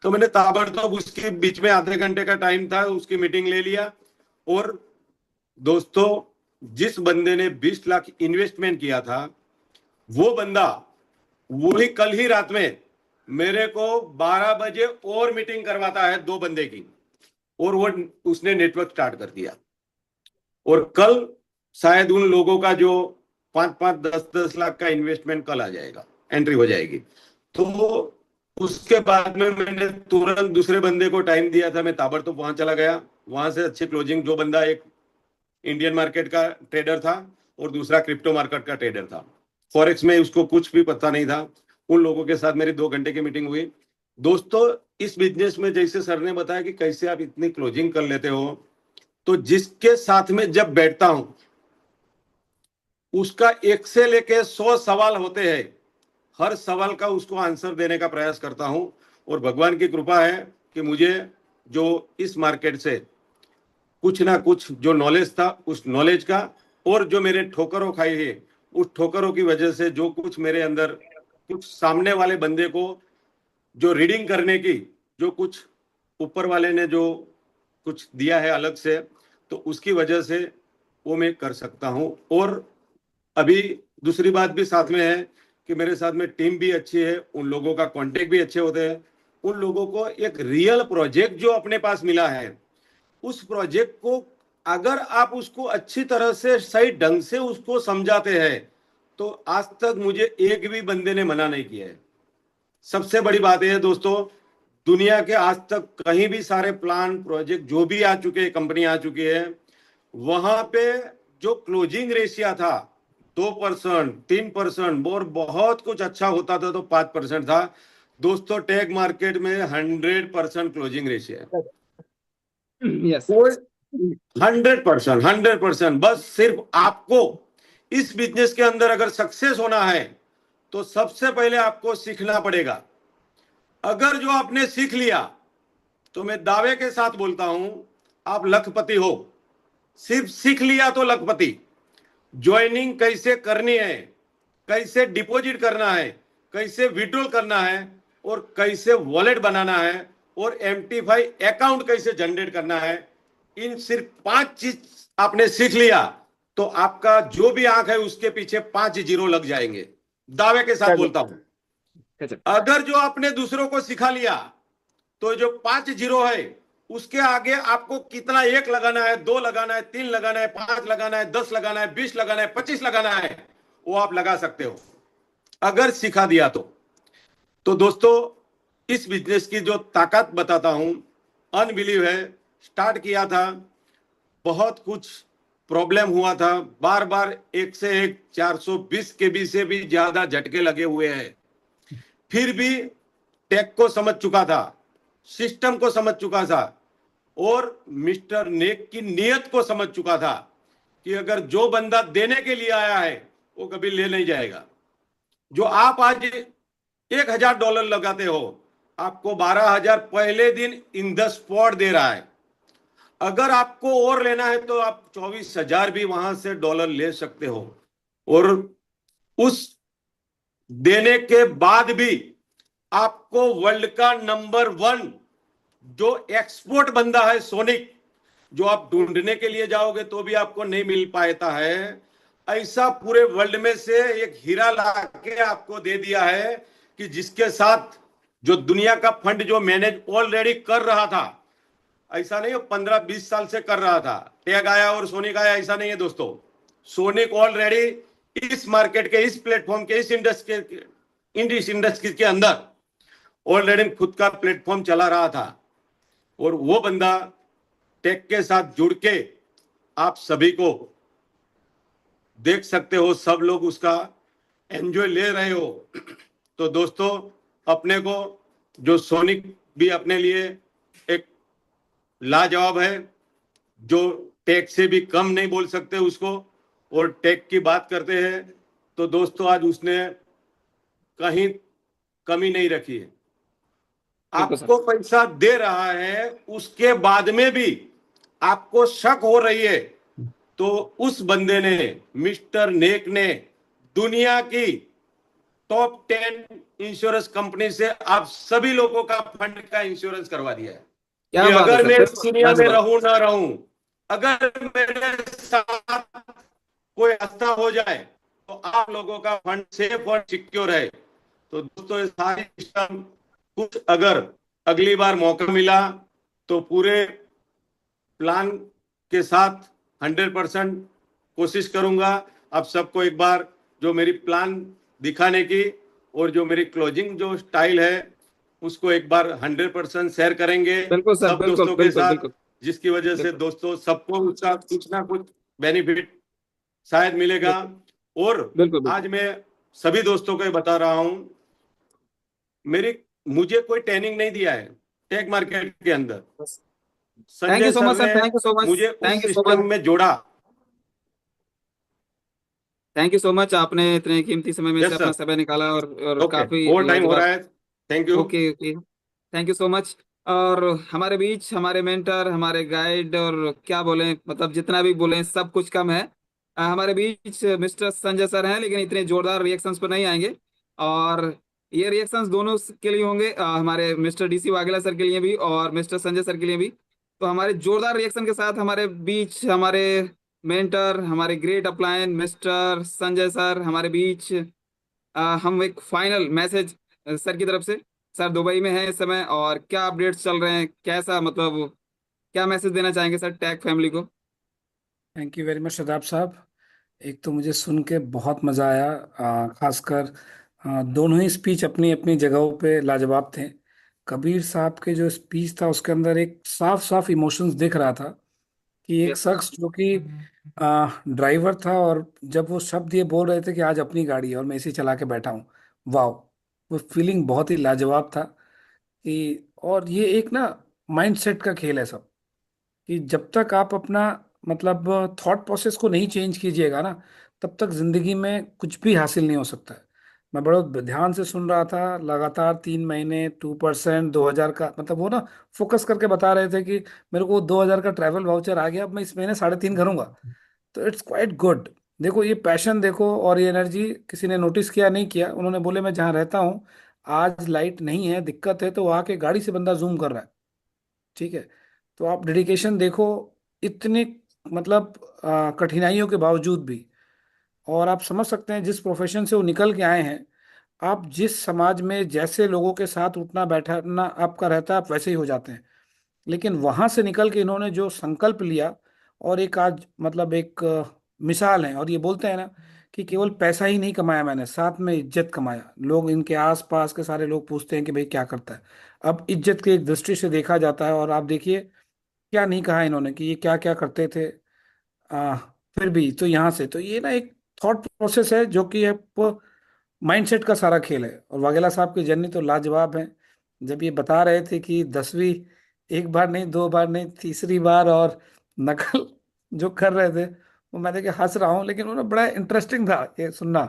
तो मैंने ताबड़तोड़ उसके बीच में आधे घंटे का टाइम था, उसकी मीटिंग ले लिया। और दोस्तों, जिस बंदे ने 20 लाख इन्वेस्टमेंट किया था, वो बंदा वही कल ही रात में मेरे को 12 बजे और मीटिंग करवाता है 2 बंदे की, और वो उसने नेटवर्क स्टार्ट कर दिया। और कल शायद उन लोगों का जो 5-5, 10-10 लाख का इन्वेस्टमेंट कल आ जाएगा, एंट्री हो जाएगी। तो उसके बाद में मैंने तुरंत दूसरे बंदे को टाइम दिया था, मैं ताबड़तोड़ वहां चला गया। वहां से अच्छी क्लोजिंग, जो बंदा एक इंडियन मार्केट का ट्रेडर था और दूसरा क्रिप्टो मार्केट का ट्रेडर था, फॉरेक्स में उसको कुछ भी पता नहीं था, उन लोगों के साथ मेरी 2 घंटे की मीटिंग हुई। दोस्तों, इस बिजनेस में जैसे सर ने बताया कि कैसे आप इतनी क्लोजिंग कर लेते हो, तो जिसके साथ में जब बैठता हूं उसका 1 से लेके 100 सवाल होते हैं, हर सवाल का उसको आंसर देने का प्रयास करता हूं। और भगवान की कृपा है कि मुझे जो इस मार्केट से कुछ ना कुछ जो नॉलेज था, उस नॉलेज का, और जो मेरे ठोकरों खाई है, उस ठोकरों की वजह से जो कुछ मेरे अंदर, कुछ सामने वाले बंदे को जो रीडिंग करने की, जो कुछ ऊपर वाले ने जो कुछ दिया है अलग से, तो उसकी वजह से वो मैं कर सकता हूं। और अभी दूसरी बात भी साथ में है कि मेरे साथ में टीम भी अच्छी है, उन लोगों का कांटेक्ट भी अच्छे होते हैं। उन लोगों को एक रियल प्रोजेक्ट जो अपने पास मिला है, उस प्रोजेक्ट को अगर आप उसको अच्छी तरह से, सही ढंग से उसको समझाते हैं, तो आज तक मुझे एक भी बंदे ने मना नहीं किया है। सबसे बड़ी बात यह है दोस्तों, दुनिया के आज तक कहीं भी सारे प्लान, प्रोजेक्ट जो भी आ चुके हैं, कंपनी आ चुकी है, वहां पे जो क्लोजिंग रेशिया था 2%, 3%, और बहुत कुछ अच्छा होता था तो 5% था। दोस्तों, टेक मार्केट में 100% क्लोजिंग रेशियो है। यस। 100%। बस सिर्फ आपको इस बिजनेस के अंदर अगर सक्सेस होना है तो सबसे पहले आपको सीखना पड़ेगा। अगर जो आपने सीख लिया तो मैं दावे के साथ बोलता हूं, आप लखपति हो। सिर्फ सीख लिया तो लखपति। ज्वाइनिंग कैसे करनी है, कैसे डिपॉजिट करना है, कैसे विड्रॉल करना है, और कैसे वॉलेट बनाना है, और MT5 अकाउंट कैसे जनरेट करना है, इन सिर्फ 5 चीज आपने सीख लिया तो आपका जो भी आंख है उसके पीछे 5 जीरो लग जाएंगे। दावे के साथ बोलता हूं। अगर जो आपने दूसरों को सिखा लिया तो जो 5 जीरो है उसके आगे आपको कितना 1 लगाना है, 2 लगाना है, 3 लगाना है, 5 लगाना है, 10 लगाना है, 20 लगाना है, 25 लगाना है, वो आप लगा सकते हो अगर सिखा दिया तो दोस्तों, इस बिजनेस की जो ताकत बताता हूं, अनबिलीव है। स्टार्ट किया था, बहुत कुछ प्रॉब्लम हुआ था, बार बार एक से एक 420 केबी से भी ज्यादा झटके लगे हुए हैं, फिर भी टेक को समझ चुका था, सिस्टम को समझ चुका था, और मिस्टर नेक की नीयत को समझ चुका था कि अगर जो बंदा देने के लिए आया है वो कभी ले नहीं जाएगा। जो आप आज $1,000 लगाते हो, आपको 12,000 पहले दिन इन द स्पॉट दे रहा है। अगर आपको और लेना है तो आप 24,000 भी वहां से डॉलर ले सकते हो, और उस देने के बाद भी आपको वर्ल्ड का नंबर 1 जो एक्सपोर्ट बंदा है सोनिक, जो आप ढूंढने के लिए जाओगे तो भी आपको नहीं मिल पाता है, ऐसा पूरे वर्ल्ड में से एक हीरा लाके आपको दे दिया है कि जिसके साथ जो दुनिया का फंड जो मैनेज ऑलरेडी कर रहा था, ऐसा नहीं 15-20 साल से कर रहा था, टैग आया और सोनिक आया, ऐसा नहीं है दोस्तों। सोनिक ऑलरेडी इस मार्केट के, इस प्लेटफॉर्म के, इस इंडस्ट्री के अंदर ऑलरेडी खुद का प्लेटफॉर्म चला रहा था। और वो बंदा टेक के साथ जुड़ के आप सभी को देख सकते हो, सब लोग उसका एंजॉय ले रहे हो। तो दोस्तों, अपने को जो सोनिक भी अपने लिए एक लाजवाब है, जो टेक से भी कम नहीं बोल सकते उसको। और टेक की बात करते हैं तो दोस्तों, आज उसने कहीं कमी नहीं रखी है। बिल्कुल सर। आपको पैसा दे रहा है, उसके बाद में भी आपको शक हो रही है, तो उस बंदे ने, मिस्टर नेक ने, दुनिया की टॉप 10 इंश्योरेंस कंपनी से आप सभी लोगों का फंड का इंश्योरेंस करवा दिया है क्या कि बात है अगर सर, मैं इस बिल्कुल दुनिया में लाजवाब। रहूं ना रहूं, अगर मेरे साथ कोई हादसा हो जाए तो आप लोगों का फंड सेफ और सिक्योर है। तो दोस्तों, ये सारी सिस्टम कुछ अगर अगली बार मौका मिला तो पूरे प्लान के साथ 100% कोशिश करूंगा आप सबको एक बार जो मेरी प्लान दिखाने की, और जो मेरी क्लोजिंग जो स्टाइल है उसको एक बार 100% शेयर करेंगे बिल्कुल सर, सब बिल्कुल दोस्तों के बिल्कुल साथ, बिल्कुल जिसकी वजह से बिल्कुल दोस्तों सबको उसका कुछ ना कुछ बेनिफिट शायद मिलेगा। और बिल्कुल बिल्कुल। आज मैं सभी दोस्तों को ये बता रहा हूं, मेरी मुझे कोई ट्रेनिंग नहीं दिया है टेक मार्केट के अंदर, thank you Sanjay so sir much sir, ने थैंक यू सो मच, मुझे उस thank you so system much, में जोड़ा। Thank you so much. आपने इतने कीमती समय में से यस अपना सर। समय निकाला और ओके, काफी और टाइम हो रहा लाजवाब। है। Thank you. Okay okay, thank you so much. और हमारे बीच हमारे मेंटर, हमारे गाइड, और क्या बोलें, मतलब जितना भी बोलें सब कुछ कम है। हमारे बीच मिस्टर संजय सर हैं, लेकिन इतने जोरदार रिएक्शंस पर नहीं आएंगे। और ये रिएक्शंस दोनों के लिए होंगे, हमारे मिस्टर डीसी वाघेला सर के लिए भी और मिस्टर संजय सर के लिए भी। तो हमारे जोरदार रिएक्शन के साथ हमारे बीच हमारे मेंटर, हमारे ग्रेट अपलायन मिस्टर संजय सर हमारे बीच। हम एक फाइनल मैसेज सर की तरफ से। सर दुबई में हैं इस समय, और क्या अपडेट्स चल रहे हैं, कैसा मतलब क्या मैसेज देना चाहेंगे सर टैग फैमिली को? Thank you very much Shadab साहब। एक तो मुझे सुन के बहुत मज़ा आया, खासकर दोनों ही स्पीच अपनी अपनी जगहों पे लाजवाब थे। कबीर साहब के जो स्पीच था उसके अंदर एक साफ साफ इमोशंस दिख रहा था कि एक यस। शख्स जो कि ड्राइवर था, और जब वो शब्द ये बोल रहे थे कि आज अपनी गाड़ी है और मैं इसे चला के बैठा हूँ, वाह, वो फीलिंग बहुत ही लाजवाब था। कि और ये एक ना माइंडसेट का खेल है सब, कि जब तक आप अपना मतलब थॉट प्रोसेस को नहीं चेंज कीजिएगा ना, तब तक जिंदगी में कुछ भी हासिल नहीं हो सकता है। मैं बड़ा ध्यान से सुन रहा था, लगातार 3 महीने 2%, 2000 का, मतलब वो ना फोकस करके बता रहे थे कि मेरे को 2000 का ट्रैवल वाउचर आ गया, अब मैं इस महीने 3.5 करूंगा। तो इट्स क्वाइट गुड। देखो ये पैशन देखो, और ये एनर्जी किसी ने नोटिस किया नहीं किया, उन्होंने बोले मैं जहाँ रहता हूँ आज लाइट नहीं है, दिक्कत है, तो वहाँ के गाड़ी से बंदा जूम कर रहा है। ठीक है, तो आप डेडिकेशन देखो, इतने मतलब कठिनाइयों के बावजूद भी। और आप समझ सकते हैं जिस प्रोफेशन से वो निकल के आए हैं, आप जिस समाज में जैसे लोगों के साथ उठना बैठना आपका रहता है, आप वैसे ही हो जाते हैं। लेकिन वहां से निकल के इन्होंने जो संकल्प लिया, और एक आज मतलब एक मिसाल है, और ये बोलते हैं ना कि केवल पैसा ही नहीं कमाया मैंने, साथ में इज्जत कमाया। लोग इनके आस पास के सारे लोग पूछते हैं कि भाई क्या करता है। अब इज्जत की एक दृष्टि से देखा जाता है, और आप देखिए क्या नहीं कहा इन्होंने कि ये क्या क्या करते थे। आ, फिर भी तो यहाँ से तो ये ना एक थॉट प्रोसेस है जो कि आप माइंडसेट का सारा खेल है। और वाघेला साहब की जर्नी तो लाजवाब है। जब ये बता रहे थे कि 10वीं एक बार नहीं, 2 बार नहीं, तीसरी बार, और नकल जो कर रहे थे, वो मैं देखिए हंस रहा हूँ, लेकिन उन्होंने बड़ा इंटरेस्टिंग था ये सुनना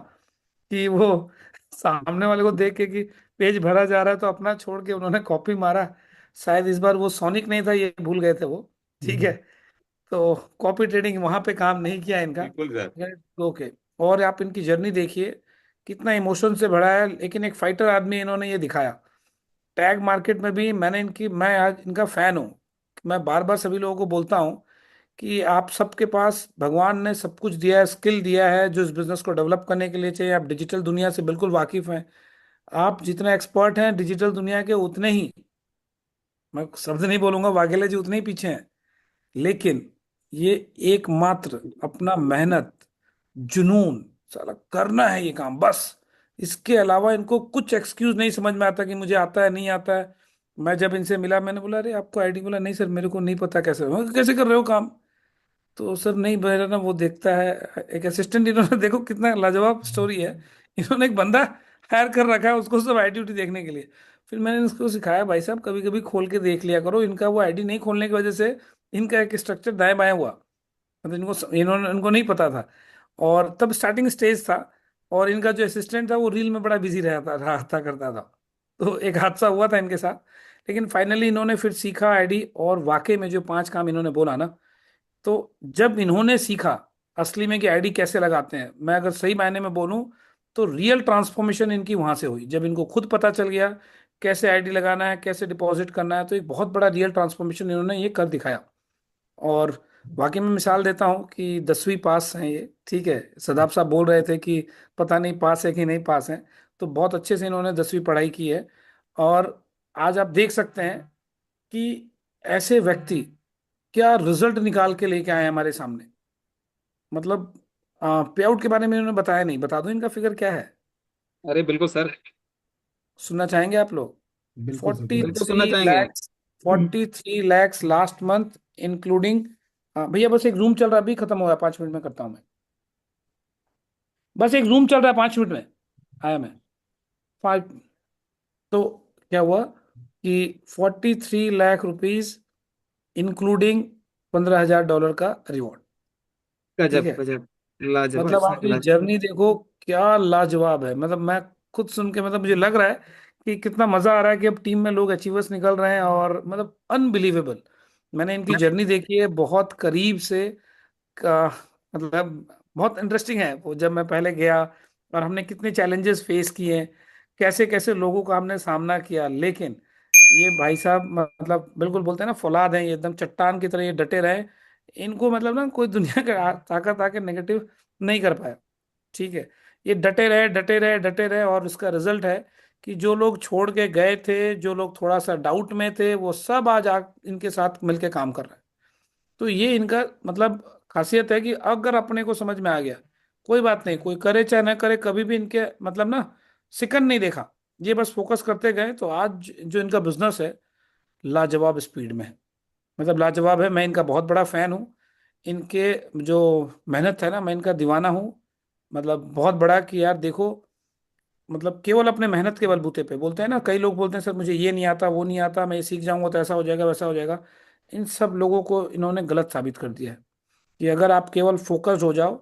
कि वो सामने वाले को देख के कि पेज भरा जा रहा है तो अपना छोड़ के उन्होंने कॉपी मारा। शायद इस बार वो सोनिक नहीं था, ये भूल गए थे वो। ठीक है, तो कॉपी ट्रेडिंग वहां पे काम नहीं किया इनका। बिल्कुल सर। ओके, और आप इनकी जर्नी देखिए, कितना इमोशन से भरा है, लेकिन एक फाइटर आदमी इन्होंने ये दिखाया टैग मार्केट में भी मैं आज इनका फैन हूँ। मैं बार बार सभी लोगों को बोलता हूँ कि आप सबके पास भगवान ने सब कुछ दिया है, स्किल दिया है जो इस बिजनेस को डेवलप करने के लिए चाहिए। आप डिजिटल दुनिया से बिल्कुल वाकिफ हैं। आप जितने एक्सपर्ट हैं डिजिटल दुनिया के, उतने ही, मैं शब्द नहीं बोलूंगा, वाघेला जी उतने ही पीछे हैं। लेकिन ये एकमात्र अपना मेहनत, जुनून, साला करना है ये काम बस। इसके अलावा इनको कुछ एक्सक्यूज नहीं समझ में आता कि मुझे आता है नहीं आता है। मैं जब इनसे मिला, मैंने बोला अरे आपको आईडी, बोला नहीं सर मेरे को नहीं पता कैसे। मैं कहा, कैसे कर रहे हो काम? तो सर नहीं, मेरा ना वो देखता है, एक असिस्टेंट इन्होंने, देखो कितना लाजवाब स्टोरी है। इन्होंने एक बंदा हायर कर रखा है उसको सब आईडी उटी देखने के लिए। फिर मैंने इसको सिखाया, भाई साहब कभी कभी खोल के देख लिया करो। इनका वो आईडी नहीं खोलने की वजह से इनका एक स्ट्रक्चर दाएं बाएं हुआ, मतलब इनको नहीं पता था। और तब स्टार्टिंग स्टेज था, और इनका जो असिस्टेंट था वो रील में बड़ा बिजी रहता करता था। तो एक हादसा हुआ था इनके साथ। लेकिन फाइनली इन्होंने फिर सीखा आईडी, और वाकई में जो 5 काम इन्होंने बोला ना, तो जब इन्होंने सीखा असली में कि आईडी कैसे लगाते हैं, मैं अगर सही मायने में बोलूं तो रियल ट्रांसफॉर्मेशन इनकी वहां से हुई। जब इनको खुद पता चल गया कैसे आईडी लगाना है, कैसे डिपॉजिट करना है, तो एक बहुत बड़ा रियल ट्रांसफॉर्मेशन इन्होंने ये कर दिखाया। और वाकई में मिसाल देता हूँ कि 10वीं पास हैं ये, ठीक है। सदाब साहब बोल रहे थे कि पता नहीं पास है कि नहीं पास है, तो बहुत अच्छे से इन्होंने 10वीं पढ़ाई की है। और आज आप देख सकते हैं कि ऐसे व्यक्ति क्या रिजल्ट निकाल के लेके आए हैं हमारे सामने। मतलब पे आउट के बारे में इन्होंने बताया नहीं, बता दो इनका फिगर क्या है? अरे बिल्कुल सर। सुनना चाहेंगे आप लोग? बिल्कुल सर, फोर्टी बिल्कुल। बिल्कुल सुनना थ्री चाहेंगे। Lakhs 43 lakhs last month, including. भैया बस एक रूम चल रहा है, अभी खत्म हुआ है, 5 मिनट में करता हूँ मैं। बस एक रूम चल रहा है, 5 मिनट में आया मैं। 5। तो क्या हुआ कि 43 लाख रुपीज, इंक्लूडिंग $15,000 का रिवॉर्ड। ठीक गजब है। गजब। लाजवाब मतलब आप सर, ये लाजवाब। जर्नी देखो, क्या लाजवाब है। मतलब मैं खुद सुन के, मतलब मुझे लग रहा है कि कितना मजा आ रहा है कि अब टीम में लोग अचीवर्स निकल रहे हैं, और मतलब अनबिलीवेबल। मैंने इनकी जर्नी देखी है बहुत करीब से का, मतलब बहुत इंटरेस्टिंग है वो। जब मैं पहले गया और हमने कितने चैलेंजेस फेस किए हैं, कैसे कैसे लोगों का हमने सामना किया, लेकिन ये भाई साहब मतलब बिल्कुल बोलते हैं ना फौलाद हैं ये, एकदम चट्टान की तरह ये डटे रहे। इनको मतलब ना कोई दुनिया का ताकत आके नेगेटिव नहीं कर पाया। ठीक है। ये डटे रहे डटे रहे डटे रहे, और उसका रिजल्ट है कि जो लोग छोड़ के गए थे, जो लोग थोड़ा सा डाउट में थे, वो सब आज इनके साथ मिलके काम कर रहे हैं। तो ये इनका मतलब खासियत है कि अगर अपने को समझ में आ गया, कोई बात नहीं, कोई करे चाहे ना करे, कभी भी इनके मतलब ना सिकन नहीं देखा। ये बस फोकस करते गए, तो आज जो इनका बिजनेस है लाजवाब स्पीड में है। मतलब लाजवाब है। मैं इनका बहुत बड़ा फैन हूँ। इनके जो मेहनत है ना, मैं इनका दीवाना हूँ। मतलब बहुत बड़ा कि यार देखो, मतलब केवल अपने मेहनत के बलबूते पे, बोलते हैं ना कई लोग बोलते हैं सर मुझे ये नहीं आता वो नहीं आता, मैं ये सीख जाऊंगा तो ऐसा हो जाएगा वैसा हो जाएगा। इन सब लोगों को इन्होंने गलत साबित कर दिया है कि अगर आप केवल फोकस्ड हो जाओ,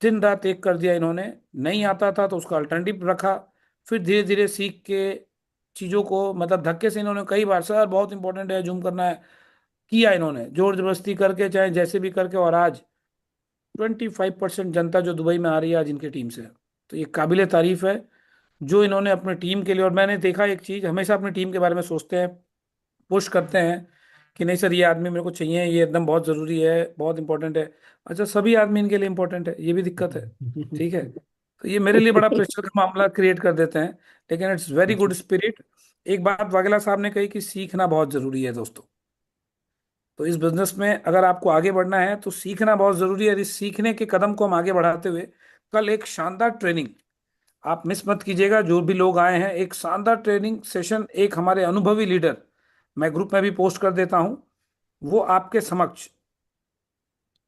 दिन रात एक कर दिया इन्होंने। नहीं आता था तो उसका अल्टरनेटिव रखा, फिर धीरे धीरे सीख के चीज़ों को, मतलब धक्के से इन्होंने कई बार सर बहुत इंपॉर्टेंट है जूम करना है, किया इन्होंने जोर जबरदस्ती करके, चाहे जैसे भी करके। और आज 25% जनता जो दुबई में आ रही है आज इनकी टीम से है। तो ये काबिले तारीफ है जो इन्होंने अपने टीम के लिए। और मैंने देखा एक चीज़, हमेशा अपनी टीम के बारे में सोचते हैं, पुश करते हैं कि नहीं सर ये आदमी मेरे को चाहिए, ये एकदम बहुत ज़रूरी है, बहुत इंपॉर्टेंट है। अच्छा सभी आदमी इनके लिए इंपॉर्टेंट है, ये भी दिक्कत है। ठीक है। तो ये मेरे लिए बड़ा प्रेशर का मामला क्रिएट कर देते हैं। लेकिन इट्स वेरी अच्छा। Good spirit. एक बात वाघेला साहब ने कही कि सीखना बहुत ज़रूरी है दोस्तों। तो इस बिजनेस में अगर आपको आगे बढ़ना है तो सीखना बहुत ज़रूरी है। और इस सीखने के कदम को हम आगे बढ़ाते हुए कल एक शानदार ट्रेनिंग, आप मिस मत कीजिएगा जो भी लोग आए हैं, एक शानदार ट्रेनिंग सेशन एक हमारे अनुभवी लीडर, मैं ग्रुप में भी पोस्ट कर देता हूं, वो आपके समक्ष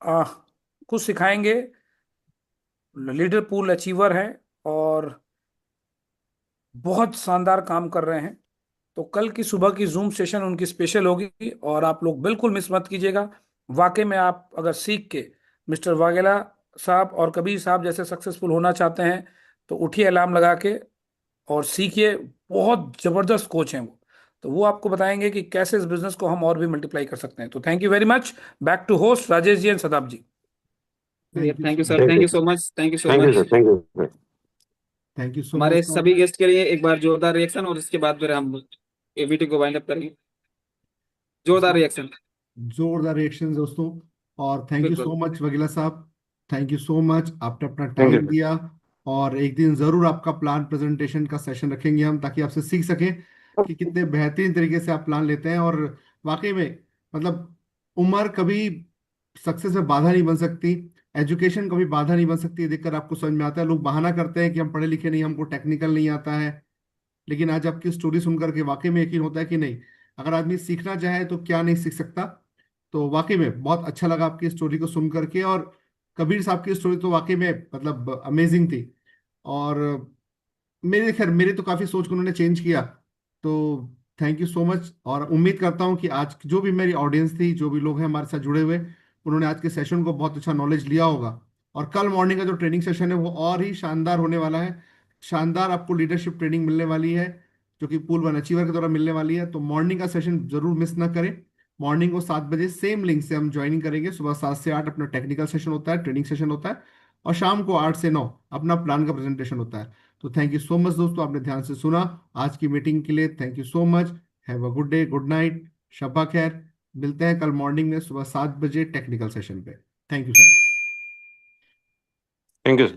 आ, कुछ सिखाएंगे। लीडर पूल अचीवर हैं और बहुत शानदार काम कर रहे हैं। तो कल की सुबह की जूम सेशन उनकी स्पेशल होगी, और आप लोग बिल्कुल मिस मत कीजिएगा। वाकई में आप अगर सीख के मिस्टर वाघेला साहब और कबीर साहब जैसे सक्सेसफुल होना चाहते हैं, तो उठिए अलार्म लगा के और सीखिए। बहुत जबरदस्त कोच हैं वो। तो वो आपको बताएंगे कि कैसे इस बिजनेस को हम और भी मल्टीप्लाई कर सकते हैं। तो thank you very much. Back to host Rajesh ji and Sadab ji. चलिए, thank you thank you so sir, much. Thank you so much, thank you so thank you much. Sir, thank you sir. Thank you so हमारे much. सभी guest के लिए एक बार जोरदार reaction, और इसके बाद फिर हम एवीटी को वाइंड अप करेंगे। जोरदार रिएक्शन। जोरदार रिएक्शन दोस्तों। और थैंक यू बिल्कुल। सो मच वकीला साहब, थैंक यू सो मच, आपने अपना थैंक टाइम यू। दिया। और एक दिन जरूर आपका प्लान प्रेजेंटेशन का सेशन रखेंगे हम, ताकि आपसे सीख सकें कि कितने बेहतरीन तरीके से आप प्लान लेते हैं। और वाकई में मतलब उम्र कभी सक्सेस में बाधा नहीं बन सकती, एजुकेशन कभी बाधा नहीं बन सकती। देखकर आपको समझ में आता है, लोग बहाना करते हैं कि हम पढ़े लिखे नहीं, हमको टेक्निकल नहीं आता है, लेकिन आज आपकी स्टोरी सुनकर के वाकई में यकीन होता है कि नहीं, अगर आदमी सीखना चाहे तो क्या नहीं सीख सकता। तो वाकई में बहुत अच्छा लगा आपकी स्टोरी को सुन करके। और कबीर साहब की स्टोरी तो वाकई में मतलब अमेजिंग थी। और मेरे खैर मेरे तो काफी सोच को उन्होंने चेंज किया। तो थैंक यू सो मच। और उम्मीद करता हूँ कि आज जो भी मेरी ऑडियंस थी, जो भी लोग हैं हमारे साथ जुड़े हुए, उन्होंने आज के सेशन को बहुत अच्छा नॉलेज लिया होगा। और कल मॉर्निंग का जो ट्रेनिंग सेशन है वो और ही शानदार होने वाला है। शानदार आपको लीडरशिप ट्रेनिंग मिलने वाली है, जो कि पूल वन अचीवर के द्वारा मिलने वाली है। तो मॉर्निंग का सेशन जरूर मिस ना करें। मॉर्निंग को 7 बजे सेम लिंक से हम ज्वाइनिंग करेंगे। सुबह 7 से 8 अपना टेक्निकल सेशन होता है, ट्रेनिंग सेशन होता है। और शाम को 8 से 9 अपना प्लान का प्रेजेंटेशन होता है। तो थैंक यू सो मच दोस्तों, आपने ध्यान से सुना। आज की मीटिंग के लिए thank you so much. Have a good day, good night, शब्बा खैर। मिलते हैं कल मॉर्निंग में सुबह 7 बजे टेक्निकल सेशन पे। Thank you sir. Thank you.